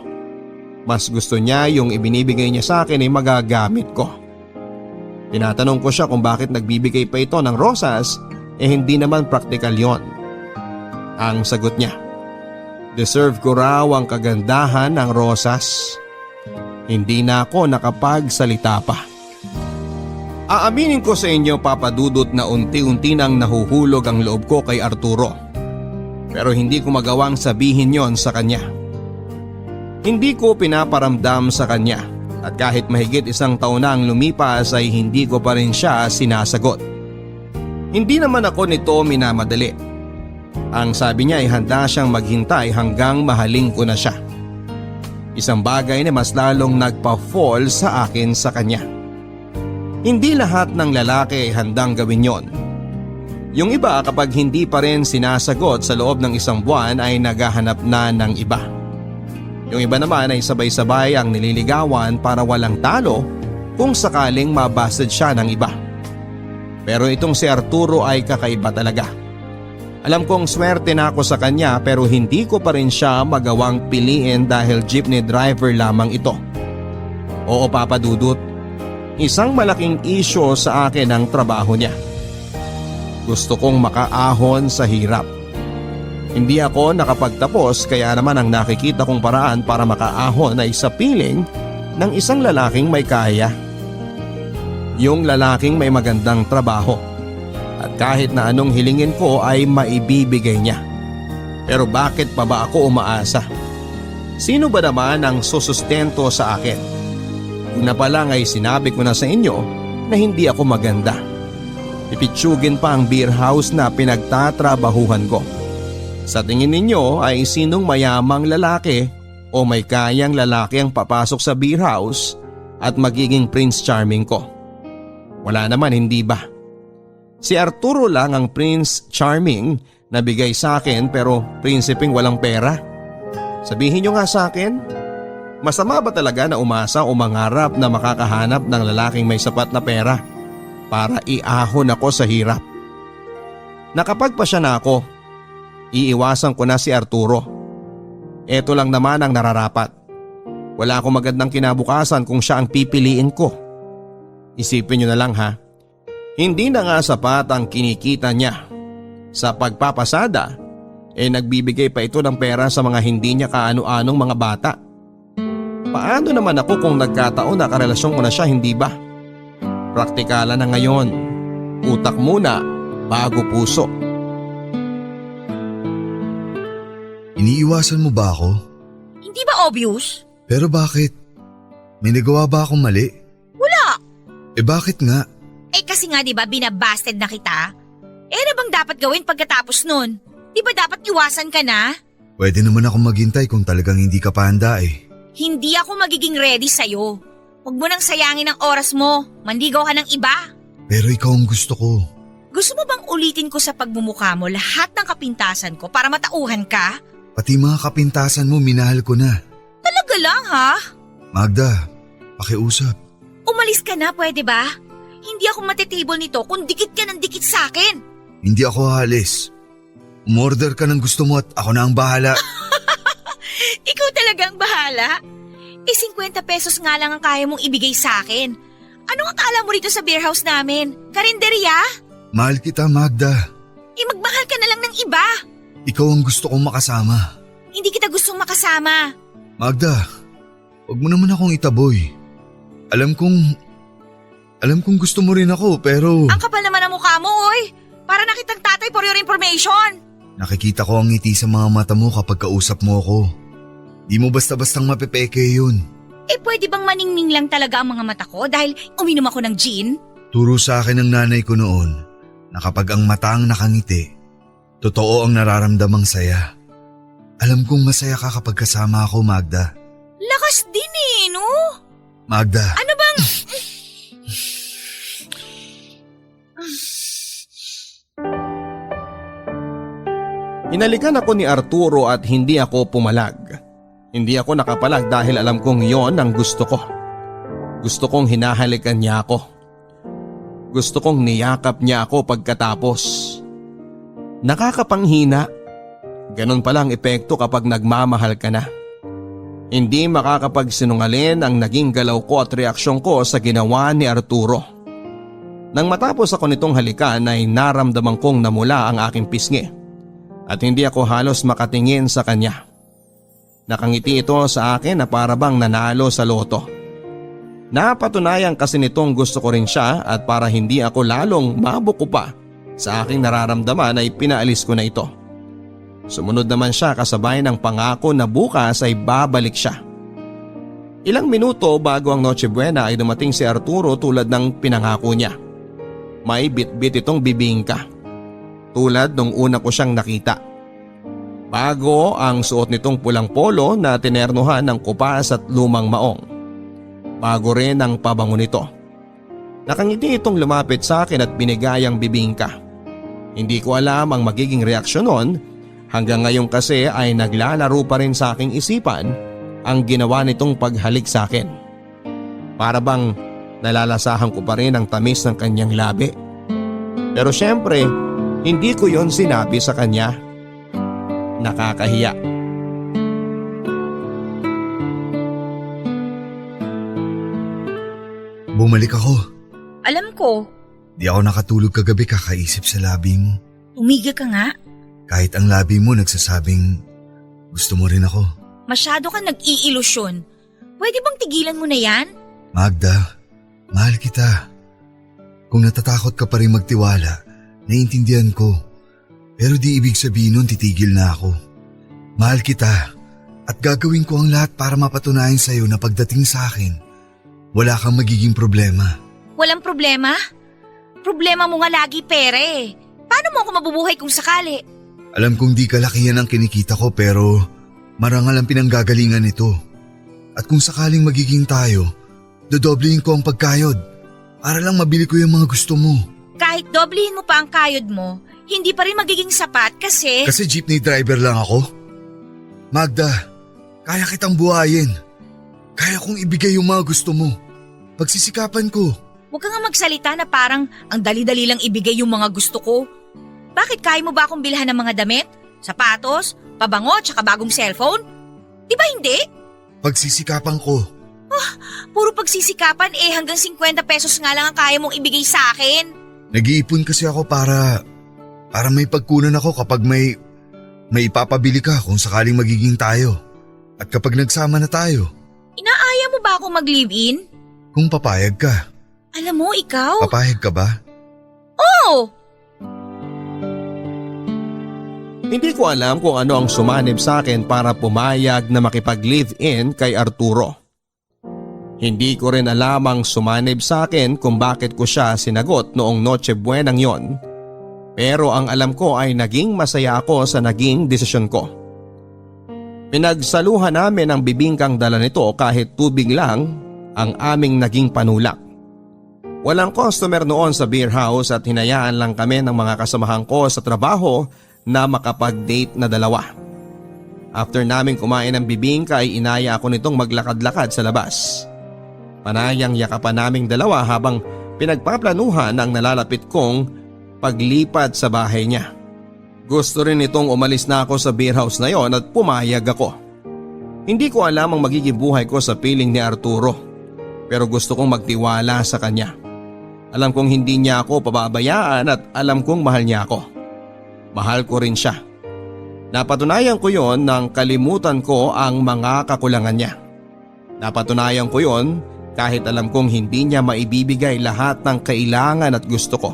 Mas gusto niya yung ibinibigay niya sa akin ay magagamit ko. Tinatanong ko siya kung bakit nagbibigay pa ito ng rosas hindi naman praktikal yon. Ang sagot niya, deserve ko raw ang kagandahan ng rosas. Hindi na ako nakapagsalita pa. Aaminin ko sa inyo, Papa Dudut, na unti-unti nang nahuhulog ang loob ko kay Arturo. Pero hindi ko magawang sabihin yon sa kanya. Hindi ko pinaparamdam sa kanya. At kahit mahigit 1 taon na ang lumipas ay hindi ko pa rin siya sinasagot. Hindi naman ako nito minamadali. Ang sabi niya ay handa siyang maghintay hanggang mahaling ko na siya. Isang bagay na mas lalong nagpa-fall sa akin sa kanya. Hindi lahat ng lalaki ay handang gawin yon. Yung iba kapag hindi pa rin sinasagot sa loob ng 1 buwan ay naghahanap na ng iba. Yung iba naman ay sabay-sabay ang nililigawan para walang talo kung sakaling mabasted siya ng iba. Pero itong si Arturo ay kakaiba talaga. Alam kong swerte na ako sa kanya pero hindi ko pa rin siya magawang piliin dahil jeepney driver lamang ito. Oo, Papa Dudut, isang malaking issue sa akin ang trabaho niya. Gusto kong makaahon sa hirap. Hindi ako nakapagtapos kaya naman ang nakikita kong paraan para makaahon ay sa piling ng isang lalaking may kaya. Yung lalaking may magandang trabaho at kahit na anong hilingin ko ay maibibigay niya. Pero bakit pa ba ako umaasa? Sino ba naman ang susustento sa akin? Una pa lang ay sinabi ko na sa inyo na hindi ako maganda. Ipitsugin pa ang beer house na pinagtatrabahuhan ko. Sa tingin ninyo ay sinong mayamang lalaki o may kayang lalaki ang papasok sa beer house at magiging Prince Charming ko? Wala naman, hindi ba? Si Arturo lang ang Prince Charming na bigay sa akin pero prinsipeng walang pera. Sabihin nyo nga sa akin, masama ba talaga na umasa o mangarap na makakahanap ng lalaking may sapat na pera para iahon ako sa hirap? Nakapagpasya na ako, iiwasan ko na si Arturo. Eto lang naman ang nararapat. Wala akong magandang kinabukasan kung siya ang pipiliin ko. Isipin nyo na lang ha, hindi na nga sapat ang kinikita niya. Sa pagpapasada, nagbibigay pa ito ng pera sa mga hindi niya kaano-anong mga bata. Paano naman ako kung nagkataon na karelasyon ko na siya, hindi ba? Praktikalan na ngayon. Utak muna, bago puso. Iniiwasan mo ba ako? Hindi ba obvious? Pero bakit? May nagawa ba akong mali? Wala. Bakit nga? Kasi nga 'di ba binabasted na kita? Ano bang dapat gawin pagkatapos nun? Di ba dapat iwasan ka na? Pwede naman akong maghintay kung talagang hindi ka pa handa eh. Hindi ako magiging ready sa'yo. Huwag mo nang sayangin ang oras mo. Mandigaw ka ng iba. Pero ikaw ang gusto ko. Gusto mo bang ulitin ko sa pagmumukha mo lahat ng kapintasan ko para matauhan ka? Pati mga kapintasan mo minahal ko na. Talaga lang ha? Magda, pakiusap. Umalis ka na, pwede ba? Hindi ako matitable nito kung dikit ka ng dikit sa akin. Hindi ako aalis. Umorder ka ng gusto mo at ako na ang bahala. Ikaw talagang bahala? 50 pesos nga lang ang kaya mong ibigay sa akin. Anong akala mo rito sa beer house namin? Karinderya? Mahal kita, Magda. Magmahal ka na lang ng iba. Ikaw ang gusto kong makasama. Hindi kita gustong makasama. Magda, huwag mo naman akong itaboy. Alam kong gusto mo rin ako pero… Ang kapal naman ang mukha mo, oy. Para nakitang tatay for your information. Nakikita ko ang ngiti sa mga mata mo kapag kausap mo ako. Di mo basta-bastang mapepeke yun. Pwede bang maningning lang talaga ang mga mata ko dahil uminom ako ng gin? Turo sa akin ng nanay ko noon na kapag ang mata ang nakangiti, totoo ang nararamdamang saya. Alam kong masaya ka kapag kasama ako, Magda. Lakas din no? Magda. Ano bang… Hinalikan ako ni Arturo at hindi ako pumalag. Hindi ako nakapalag dahil alam kong yon ang gusto ko. Gusto kong hinahalikan niya ako. Gusto kong niyakap niya ako pagkatapos. Nakakapanghina. Ganon pala ang epekto kapag nagmamahal ka na. Hindi makakapagsinungaling ang naging galaw ko at reaksyon ko sa ginawa ni Arturo. Nang matapos ako nitong halikan ay naramdaman kong namula ang aking pisngi at hindi ako halos makatingin sa kanya. Nakangiti ito sa akin na para bang nanalo sa loto. Napatunayan kasi nitong gusto ko rin siya at para hindi ako lalong mabuko pa sa aking nararamdaman ay pinaalis ko na ito. Sumunod naman siya kasabay ng pangako na bukas ay babalik siya. Ilang minuto bago ang Noche Buena ay dumating si Arturo tulad ng pinangako niya. May bitbit itong bibingka. Tulad nung una ko siyang nakita. Bago ang suot nitong pulang polo na tinernuhan ng kupas at lumang maong. Bago rin ang pabango nito. Nakangiti itong lumapit sa akin at binigay ang bibingka. Hindi ko alam ang magiging reaksyon nun. Hanggang ngayon kasi ay naglalaro pa rin sa aking isipan ang ginawa nitong paghalik sa akin. Para bang nalalasahan ko pa rin ang tamis ng kanyang labi. Pero syempre, hindi ko yon sinabi sa kanya. Nakakahiya. Bumalik ako. Alam ko. Di ako nakatulog kagabi kakaisip sa labi mo. Tumigil ka nga. Kahit ang labi mo nagsasabing gusto mo rin ako. Masyado kang nag-iilusyon. Pwede bang tigilan mo na yan? Magda, mahal kita. Kung natatakot ka pa rin magtiwala, naiintindihan ko. Pero di ibig sabihin nun titigil na ako. Mahal kita at gagawin ko ang lahat para mapatunayan sa'yo na pagdating sa akin, wala kang magiging problema. Walang problema? Problema mo nga lagi pere. Paano mo ako mabubuhay kung sakali? Alam kong di kalakihan ang kinikita ko pero marangal ang pinanggagalingan nito. At kung sakaling magiging tayo, dodoblehin ko ang pagkayod. para lang mabili ko yung mga gusto mo. Kahit doblehin mo pa ang kayod mo, hindi pa rin magiging sapat kasi… Kasi jeepney driver lang ako. Magda, kaya kitang buhayin. Kaya kong ibigay yung mga gusto mo. Pagsisikapan ko. Huwag ka nga magsalita na parang ang dali-dali lang ibigay yung mga gusto ko. Bakit kaya mo ba akong bilhan ng mga damit, sapatos, pabango, tsaka bagong cellphone? Di ba hindi? Pagsisikapan ko. Puro pagsisikapan hanggang 50 pesos nga lang ang kaya mong ibigay sa akin. Nag-iipon kasi ako para may pagkunan ako kapag may ipapabili ka kung sakaling magiging tayo. At kapag nagsama na tayo. Inaaya mo ba ako mag-live-in? Kung papayag ka. Alam mo, ikaw… Papayag ka ba? Oo! Hindi ko alam kung ano ang sumanib sa akin para pumayag na makipag-live-in kay Arturo. Hindi ko rin alam ang sumanib sa akin kung bakit ko siya sinagot noong Noche Buenang yon. Pero ang alam ko ay naging masaya ako sa naging desisyon ko. Pinagsaluhan namin ang bibingkang dala nito kahit tubig lang ang aming naging panulak. Walang customer noon sa beer house at hinayaan lang kami ng mga kasamahan ko sa trabaho na makapag-date na dalawa. After namin kumain ng bibingka ay inaya ako nitong maglakad-lakad sa labas. Panayang yakapan naming dalawa habang pinagpaplanuhan ang nalalapit kong paglipat sa bahay niya. Gusto rin itong umalis na ako sa beer house na yon at pumayag ako. Hindi ko alam ang magiging buhay ko sa piling ni Arturo, pero gusto kong magtiwala sa kanya. Alam kong hindi niya ako pababayaan at alam kong mahal niya ako. Mahal ko rin siya. Napatunayan ko yon nang kalimutan ko ang mga kakulangan niya. Napatunayan ko yon kahit alam kong hindi niya maibibigay lahat ng kailangan at gusto ko.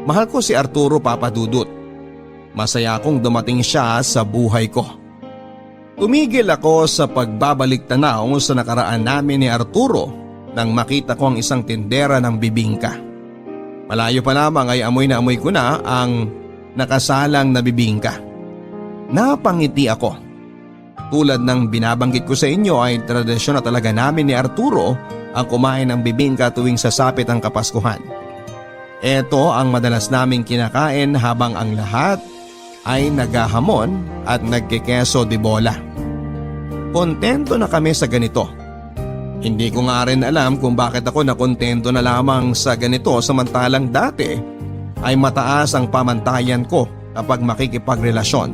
Mahal ko si Arturo, Papa Dudut. Masaya akong dumating siya sa buhay ko. Tumigil ako sa pagbabalik tanaw sa nakaraan namin ni Arturo nang makita ko ang isang tindera ng bibingka. Malayo pa lamang ay amoy na amoy ko na ang nakasalang na bibingka. Napangiti ako. Tulad ng binabanggit ko sa inyo ay tradisyon na talaga namin ni Arturo ang kumain ng bibingka tuwing sasapit ang Kapaskuhan. Ito ang madalas naming kinakain habang ang lahat ay naghahamon at nagkekeso de bola. Kontento na kami sa ganito. Hindi ko nga rin alam kung bakit ako nakontento na lamang sa ganito samantalang dati ay mataas ang pamantayan ko kapag makikipagrelasyon.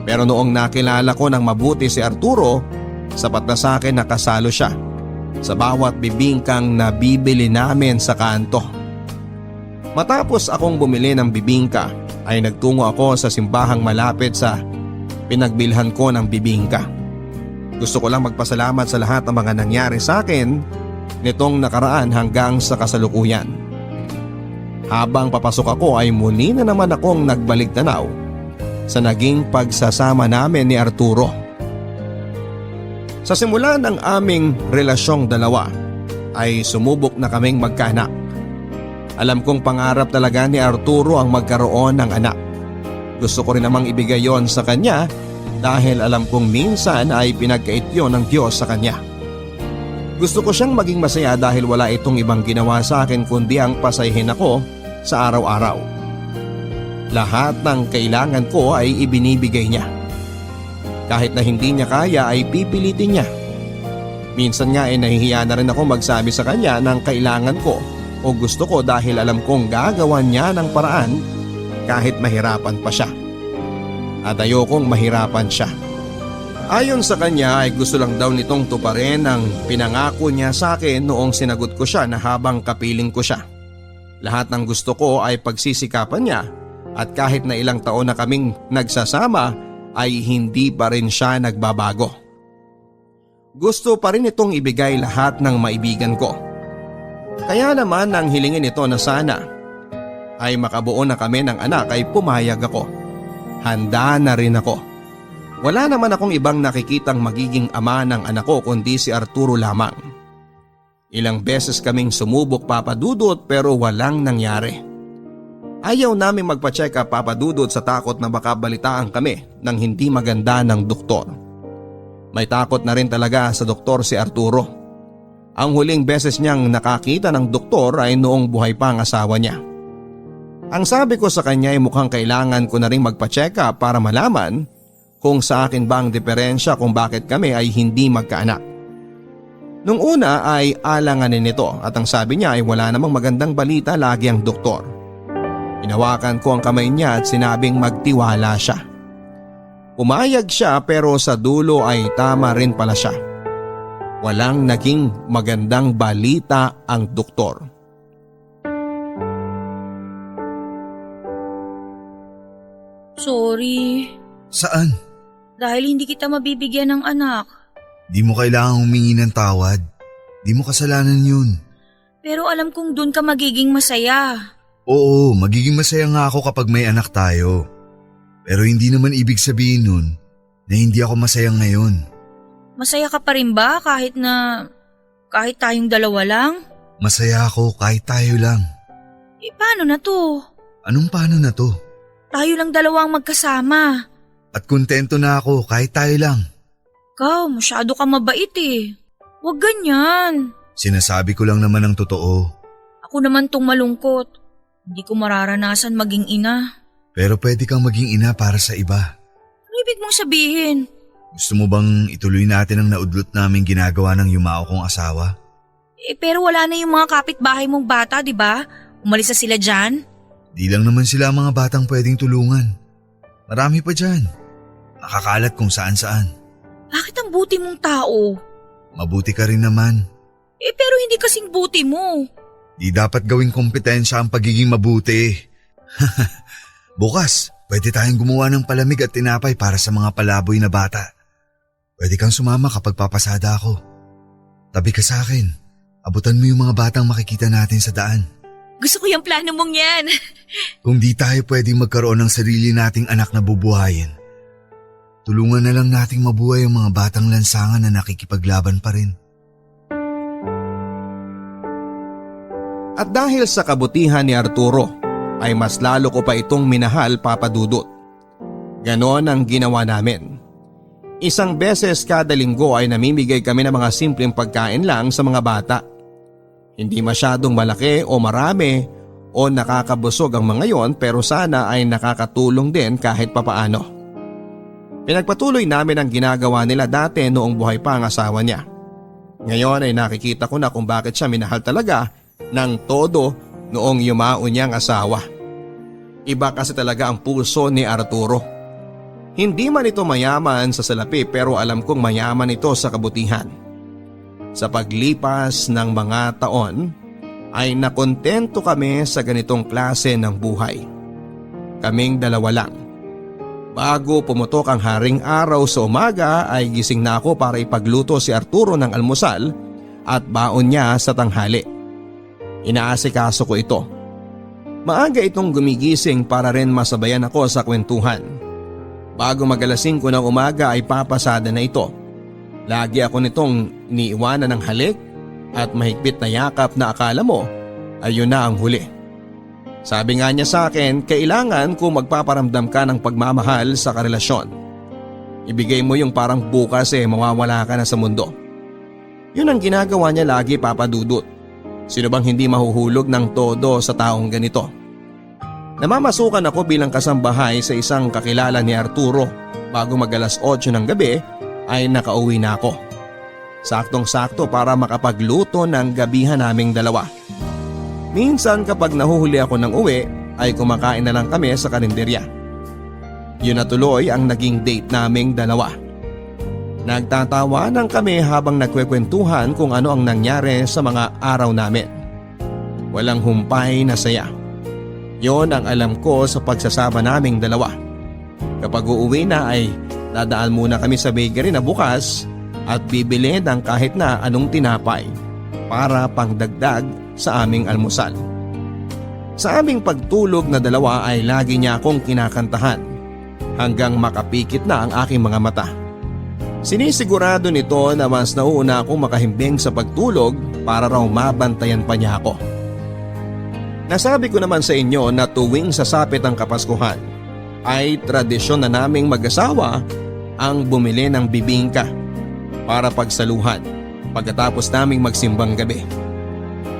Pero noong nakilala ko ng mabuti si Arturo, sapat na sa akin na kasalo siya sa bawat bibingkang nabibili namin sa kanto. Matapos akong bumili ng bibingka ay nagtungo ako sa simbahang malapit sa pinagbilhan ko ng bibingka. Gusto ko lang magpasalamat sa lahat ng mga nangyari sa akin nitong nakaraan hanggang sa kasalukuyan. Habang papasok ako ay muli na naman akong nagbalik tanaw sa naging pagsasama namin ni Arturo. Sa simula ng aming relasyong dalawa ay sumubok na kaming magkaanak. Alam kong pangarap talaga ni Arturo ang magkaroon ng anak. Gusto ko rin namang ibigay yon sa kanya dahil alam kong minsan ay pinagkait yon ng Diyos sa kanya. Gusto ko siyang maging masaya dahil wala itong ibang ginawa sa akin kundi ang pasayahin ako sa araw-araw. Lahat ng kailangan ko ay ibinibigay niya. Kahit na hindi niya kaya ay pipilitin niya. Minsan nga ay nahihiya na rin ako magsabi sa kanya ng kailangan ko o gusto ko dahil alam kong gagawan niya ng paraan kahit mahirapan pa siya. At ayokong mahirapan siya. Ayon sa kanya ay gusto lang daw nitong tuparin ang pinangako niya sa akin noong sinagot ko siya na habang kapiling ko siya. Lahat ng gusto ko ay pagsisikapan niya at kahit na ilang taon na kaming nagsasama ay hindi pa rin siya nagbabago. Gusto pa rin itong ibigay lahat ng maibigan ko. Kaya naman nang hilingin ito na sana ay makabuo na kami ng anak ay pumayag ako. Handa na rin ako. Wala naman akong ibang nakikitang magiging ama ng anak ko kundi si Arturo lamang. Ilang beses kaming sumubok, Papa Dudut, pero walang nangyari. Ayaw namin magpa-check up, Papa Dudut, sa takot na baka balitaan kami ng hindi maganda ng doktor. May takot na rin talaga sa doktor si Arturo. Ang huling beses niyang nakakita ng doktor ay noong buhay pa ang asawa niya. Ang sabi ko sa kanya ay mukhang kailangan ko na rin magpa-check up para malaman kung sa akin ba ang diferensya kung bakit kami ay hindi magkaanak. Nung una ay alanganin nito at ang sabi niya ay wala namang magandang balita lagi ang doktor. Hinawakan ko ang kamay niya at sinabing magtiwala siya. Pumayag siya pero sa dulo ay tama rin pala siya. Walang naging magandang balita ang doktor. Sorry. Saan? Dahil hindi kita mabibigyan ng anak. Di mo kailangang humingi ng tawad. Di mo kasalanan yun. Pero alam kong dun ka magiging masaya. Oo, magiging masaya nga ako kapag may anak tayo. Pero hindi naman ibig sabihin nun na hindi ako masaya ngayon. Masaya ka pa rin ba kahit tayong dalawa lang? Masaya ako kahit tayo lang. Paano na to? Anong paano na to? Tayo lang dalawang magkasama. At kontento na ako kahit tayo lang. Ikaw, masyado ka mabait eh. Huwag ganyan. Sinasabi ko lang naman ang totoo. Ako naman tong malungkot. Hindi ko mararanasan maging ina. Pero pwede kang maging ina para sa iba. Ano ibig mong sabihin? Gusto mo bang ituloy natin ang naudlot naming ginagawa ng yumao kong asawa? Pero wala na yung mga kapitbahay mong bata, di ba? Umalis na sila dyan. Di lang naman sila mga batang pwedeng tulungan. Marami pa dyan. Nakakalat kung saan-saan. Bakit ang buti mong tao? Mabuti ka rin naman. Pero hindi kasing buti mo. Di dapat gawing kompetensya ang pagiging mabuti. Bukas, pwede tayong gumawa ng palamig at tinapay para sa mga palaboy na bata. Pwede kang sumama kapag papasada ako. Tabi ka sa akin. Abutan mo yung mga batang makikita natin sa daan. Gusto ko yung plano mong yan. Kung di tayo pwedeng magkaroon ng sarili nating anak na bubuhayin, tulungan na lang nating mabuhay ang mga batang lansangan na nakikipaglaban pa rin. At dahil sa kabutihan ni Arturo, ay mas lalo ko pa itong minahal, Papa Dudut. Ganon ang ginawa namin. Isang beses kada linggo ay namimigay kami ng mga simpleng pagkain lang sa mga bata. Hindi masyadong malaki o marami o nakakabusog ang mga yon pero sana ay nakakatulong din kahit papaano. Pinagpatuloy namin ang ginagawa nila dati noong buhay pa ang asawa niya. Ngayon ay nakikita ko na kung bakit siya minahal talaga ng todo noong yumao niyang asawa. Iba kasi talaga ang puso ni Arturo. Hindi man ito mayaman sa salapi pero alam kong mayaman ito sa kabutihan. Sa paglipas ng mga taon ay nakontento kami sa ganitong klase ng buhay. Kaming dalawa lang. Bago pumutok ang haring araw sa umaga ay gising na ako para ipagluto si Arturo ng almusal at baon niya sa tanghali. Inaasikaso ko ito. Maaga itong gumigising para rin masabayan ako sa kwentuhan. Bago mag-alas 5 ng umaga ay papasada na ito. Lagi ako nitong niiwanan ng halik at mahigpit na yakap na akala mo ay yun na ang huli. Sabi nga niya sa akin, kailangan kung magpaparamdam ka ng pagmamahal sa karelasyon. Ibigay mo yung parang bukas mawawala ka na sa mundo. Yun ang ginagawa niya lagi, Papa Dudut. Sino bang hindi mahuhulog ng todo sa taong ganito? Namamasukan ako bilang kasambahay sa isang kakilala ni Arturo. Bago mag-alas 8 ng gabi ay nakauwi na ako. Saktong-sakto para makapagluto ng gabihan naming dalawa. Minsan kapag nahuhuli ako ng uwi ay kumakain na lang kami sa karinderya. Yun na tuloy ang naging date naming dalawa. Nagtatawanan kami habang nagkwekwentuhan kung ano ang nangyari sa mga araw namin. Walang humpay na saya. Yon ang alam ko sa pagsasama naming dalawa. Kapag uuwi na ay dadaan muna kami sa bakery na bukas at bibili ng kahit na anong tinapay para pangdagdag sa aming almusal. Sa aming pagtulog na dalawa ay lagi niya akong kinakantahan hanggang makapikit na ang aking mga mata. Sinisigurado nito na mas nauuna akong makahimbing sa pagtulog para raw mabantayan pa niya ako. Nasabi ko naman sa inyo na tuwing sasapit ang Kapaskuhan ay tradisyon na naming mag-asawa ang bumili ng bibingka para pagsaluhan. Pagkatapos naming magsimbang gabi,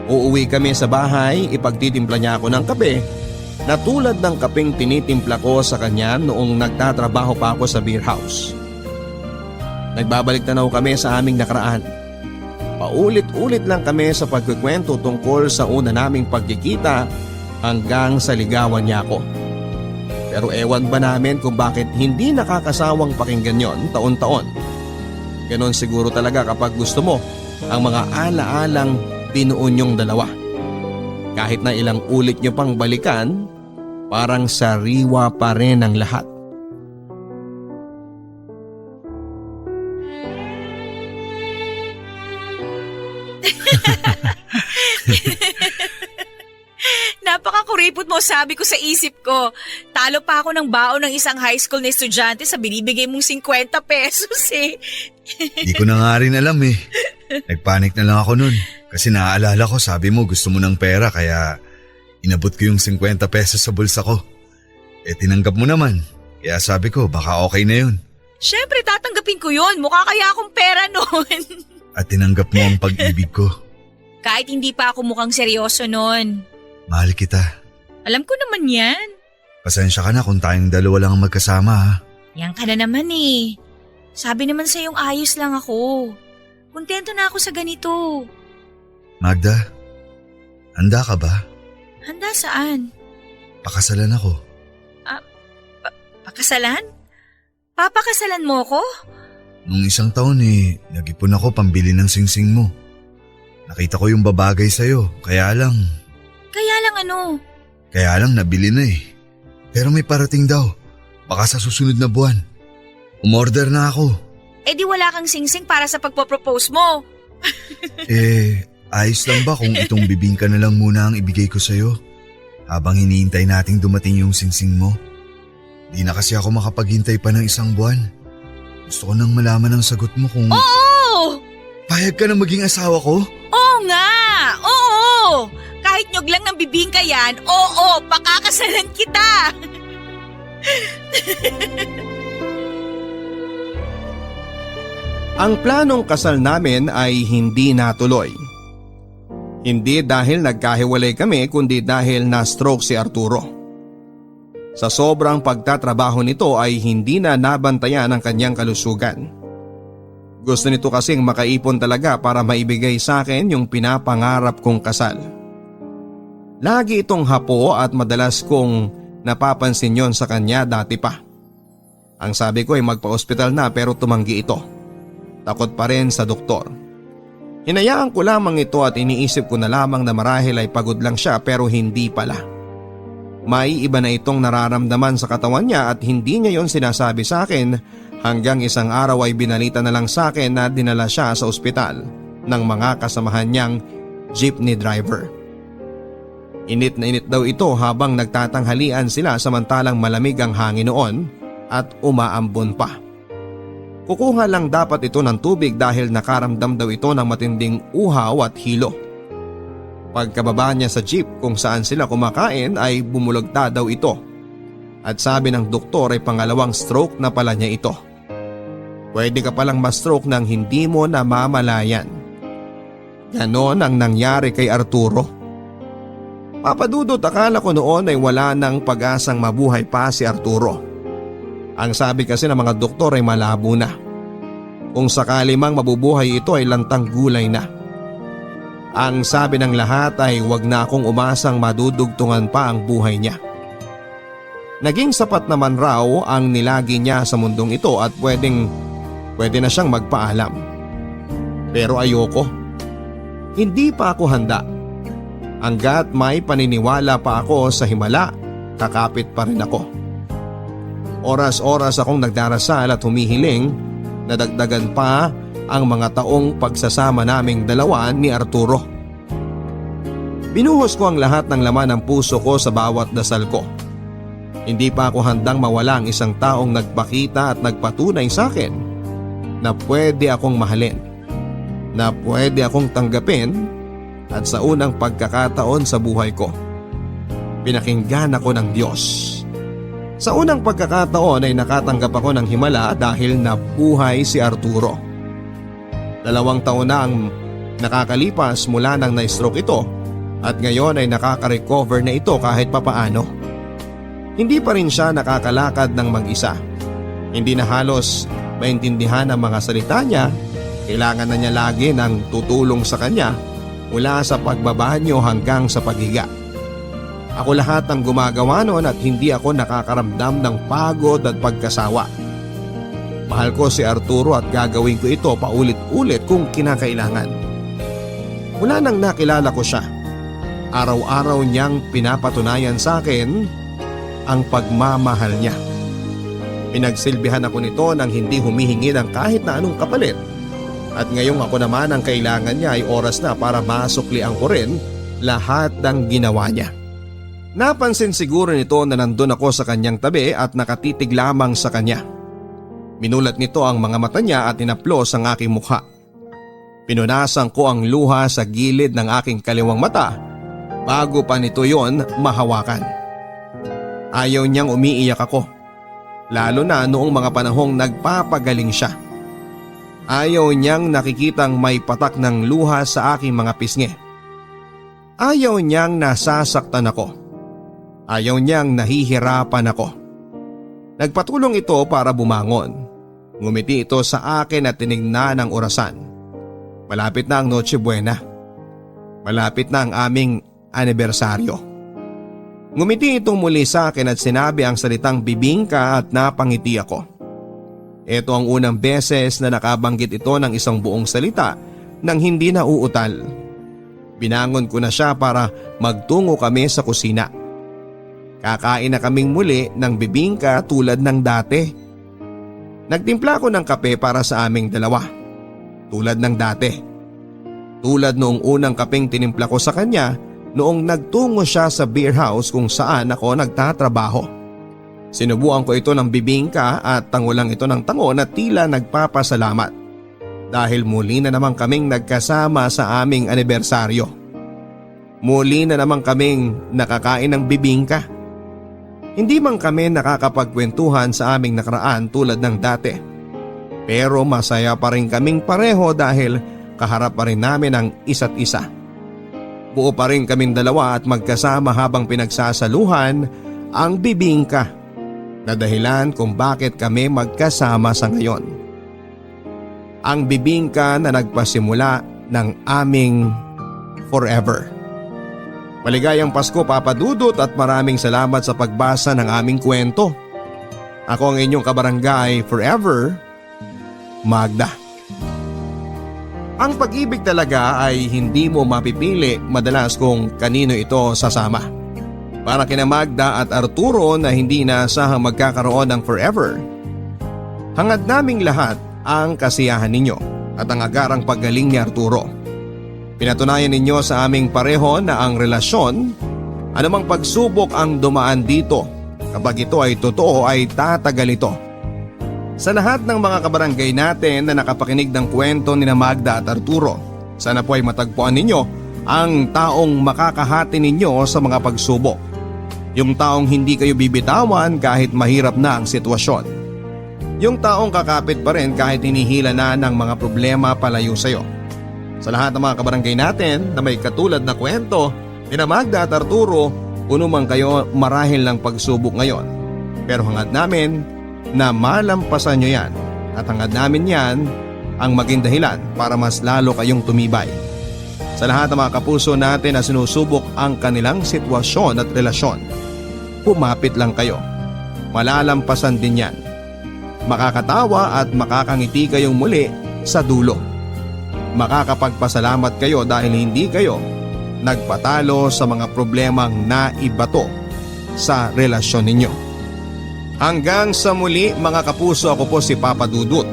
uuwi kami sa bahay, ipagtitimpla niya ako ng kape na tulad ng kapeng tinitimpla ko sa kanya noong nagtatrabaho pa ako sa beer house. Nagbabalik tanaw kami sa aming nakaraan. Paulit-ulit lang kami sa pagkikwento tungkol sa una naming pagkikita hanggang sa ligawan niya ako. Pero ewan ba namin kung bakit hindi nakakasawang pakinggan yon taon-taon. Ganon siguro talaga kapag gusto mo ang mga ala-alang binuo niyong dalawa. Kahit na ilang ulit niyo pang balikan, parang sariwa pa rin ang lahat. Napakakuripot mo, sabi ko sa isip ko. Talo pa ako ng baon ng isang high school na estudyante sa binibigay mong 50 pesos eh. Di ko na nga rin alam eh. Nagpanik na lang ako nun. Kasi naaalala ko sabi mo gusto mo ng pera kaya inabot ko yung 50 pesos sa bulsa ko. Eh tinanggap mo naman. Kaya sabi ko baka okay na yun. Siyempre tatanggapin ko yun. Mukha kaya akong pera noon. At tinanggap mo ang pag-ibig ko. Kahit hindi pa ako mukhang seryoso noon. Mahal kita. Alam ko naman yan. Pasensya ka na kung tayong dalawa lang ang magkasama ha. Yan ka na naman eh. Sabi naman sa'yong ayos lang ako. Kontento na ako sa ganito. Magda, handa ka ba? Handa saan? Pakasalan ako. Pakasalan? Papakasalan mo ko? Nung isang taon nag-ipon ako pambili ng singsing mo. Nakita ko yung babagay sa'yo, kaya lang ano? Kaya lang nabili na eh. Pero may parating daw, baka sa susunod na buwan. Umorder na ako. Eh di wala kang singsing para sa pagpapropose mo. Ayos lang ba kung itong bibingka na lang muna ang ibigay ko sa'yo? Habang hinihintay nating dumating yung singsing mo. Di na kasi ako makapaghintay pa ng isang buwan. Gusto ko nang malaman ang sagot mo kung… Oo! Payag ka na maging asawa ko? Oo nga! Oo! Kahit nyog lang ng bibingka yan, oo, pakakasalan kita! Ang planong kasal namin ay hindi natuloy. Hindi dahil nagkahiwalay kami kundi dahil na-stroke si Arturo. Sa sobrang pagtatrabaho nito ay hindi na nabantayan ang kanyang kalusugan. Gusto nito kasing makaipon talaga para maibigay sa akin yung pinapangarap kong kasal. Lagi itong hapo at madalas kong napapansin yon sa kanya dati pa. Ang sabi ko ay magpa-ospital na pero tumanggi ito. Takot pa rin sa doktor. Hinayaan ko lamang ito at iniisip ko na lamang na marahil ay pagod lang siya pero hindi pala. May iba na itong nararamdaman sa katawan niya at hindi niya yon sinasabi sa akin hanggang isang araw ay binalita na lang sa akin na dinala siya sa ospital ng mga kasamahan niyang jeepney driver. Init na init daw ito habang nagtatanghalian sila samantalang malamig ang hangin noon at umaambon pa. Kukuha lang dapat ito ng tubig dahil nakaramdam daw ito ng matinding uhaw at hilo. Pagkababa niya sa jeep kung saan sila kumakain ay bumulagta daw ito. At sabi ng doktor ay pangalawang stroke na pala niya ito. Pwede ka palang ma-stroke nang hindi mo namamalayan. Ganon ang nangyari kay Arturo. Papadudot akala ko noon ay wala nang pag-asang mabuhay pa si Arturo. Ang sabi kasi ng mga doktor ay malabo na. Kung sakali mang mabubuhay ito ay lantang gulay na. Ang sabi ng lahat ay wag na akong umasang madudugtungan pa ang buhay niya. Naging sapat naman raw ang nilagi niya sa mundong ito at pwede na siyang magpaalam. Pero ayoko. Hindi pa ako handa. Hanggat may paniniwala pa ako sa himala, kakapit pa rin ako. Oras-oras akong nagdarasal at humihiling na dagdagan pa ang mga taong pagsasama naming dalawa ni Arturo. Binuhos ko ang lahat ng laman ng puso ko sa bawat dasal ko. Hindi pa ako handang mawala ang isang taong nagpakita at nagpatunay sa akin na pwede akong mahalin, na pwede akong tanggapin. At sa unang pagkakataon sa buhay ko, pinakinggan ako ng Diyos. Sa unang pagkakataon ay nakatanggap ako ng himala dahil nabuhay si Arturo. 2 taon na ang nakakalipas mula nang na-stroke ito at ngayon ay nakaka-recover na ito kahit papaano. Hindi pa rin siya nakakalakad ng mag-isa. Hindi na halos maintindihan ang mga salita niya. Kailangan na niya lagi ng tutulong sa kanya mula sa pagbabanyo hanggang sa paghiga. Ako lahat ng gumagawa noon at hindi ako nakakaramdam ng pagod at pagkasawa. Mahal ko si Arturo at gagawin ko ito paulit-ulit kung kinakailangan. Mula nang nakilala ko siya, araw-araw niyang pinapatunayan sa akin ang pagmamahal niya. Pinagsilbihan ako nito nang hindi humihingi ng kahit na anong kapalit. At ngayong ako naman ang kailangan niya ay oras na para masuklian ko rin lahat ng ginawa niya. Napansin siguro nito na nandun ako sa kanyang tabi at nakatitig lamang sa kanya. Minulat nito ang mga mata niya at inaplos ang aking mukha. Pinunasan ko ang luha sa gilid ng aking kaliwang mata bago pa nito yon mahawakan. Ayaw niyang umiiyak ako, lalo na noong mga panahong nagpapagaling siya. Ayaw niyang nakikitang may patak ng luha sa aking mga pisngi. Ayaw niyang nasasaktan ako. Ayaw niyang nahihirapan ako. Nagpatulong ito para bumangon. Ngumiti ito sa akin at tinignan ang orasan. Malapit na ang Noche Buena. Malapit na ang aming anibersaryo. Ngumiti itong muli sa akin at sinabi ang salitang bibingka at napangiti ako. Ito ang unang beses na nakabanggit ito ng isang buong salita nang hindi na uutal. Binangon ko na siya para magtungo kami sa kusina. Kakain na kaming muli ng bibingka tulad ng dati. Nagtimpla ko ng kape para sa aming dalawa. Tulad ng dati. Tulad noong unang kapeng tinimpla ko sa kanya noong nagtungo siya sa beer house kung saan ako nagtatrabaho. Sinubuan ko ito ng bibingka at tangulang ito ng tango na tila nagpapasalamat. Dahil muli na naman kaming nagkasama sa aming anibersaryo. Muli na naman kaming nakakain ng bibingka. Hindi man kami nakakapagkwentuhan sa aming nakaraan tulad ng dati. Pero masaya pa rin kaming pareho dahil kaharap pa rin namin ang isa't isa. Buo pa rin kaming dalawa at magkasama habang pinagsasaluhan ang bibingka na dahilan kung bakit kami magkasama sa ngayon. Ang bibingka na nagpasimula ng aming forever. Maligayang Pasko, Papa Dudut, at maraming salamat sa pagbasa ng aming kwento. Ako ang inyong kabarangay forever, Magda. Ang pag-ibig talaga ay hindi mo mapipili madalas kung kanino ito sasama. Para kina Magda at Arturo na hindi inaasahang magkakaroon ng forever. Hangad naming lahat ang kasiyahan ninyo at ang agarang paggaling ni Arturo. Pinatunayan ninyo sa aming pareho na ang relasyon, anumang pagsubok ang dumaan dito, kapag ito ay totoo ay tatagal ito. Sa lahat ng mga kabarangay natin na nakapakinig ng kwento ni Magda at Arturo, sana po ay matagpuan ninyo ang taong makakahati ninyo sa mga pagsubok. Yung taong hindi kayo bibitawan kahit mahirap na ang sitwasyon. Yung taong kakapit pa rin kahit hinihila na ng mga problema palayo sa'yo. Sa lahat ng mga kabarangay natin na may katulad na kwento ni Magda at Arturo, puno man kayo marahil ng pagsubok ngayon. Pero hangad namin na malampasan nyo yan at hangad namin yan ang maging dahilan para mas lalo kayong tumibay. Sa lahat ng mga kapuso natin na sinusubok ang kanilang sitwasyon at relasyon, pumapit lang kayo. Malalampasan din yan. Makakatawa at makakangiti kayong muli sa dulo. Makakapagpasalamat kayo dahil hindi kayo nagpatalo sa mga problemang naibato sa relasyon ninyo. Hanggang sa muli mga kapuso, ako po si Papa Dudut.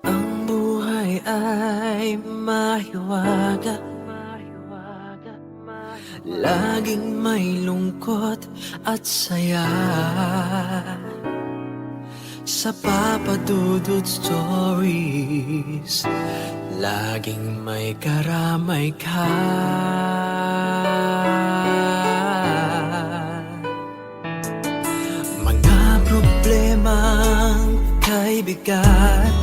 Ang buhay ay mahiwaga, laging may lungkot at saya. Sa Papa Dudut Stories, laging may karamay ka. Mga problemang kay bigat,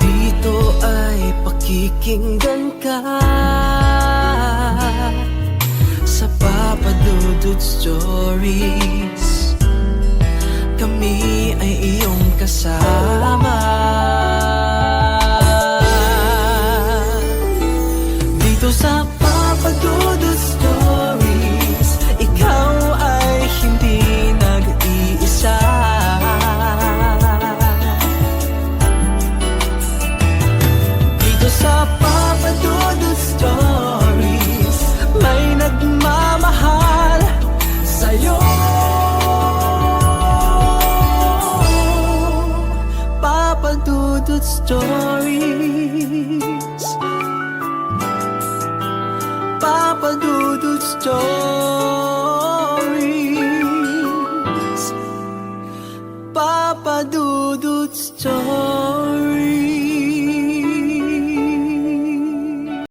dito ay pakikinggan ka. Sa Papa Dudut Stories, kami ay iyong kasama. Dito sa Papa Dudut Stories, ikaw ay hindi nag-iisa. Dito sa Papa Dudut Stories, may nagmamahal sa'yo. Papa Dudut Stories, Papa Dudut Stories.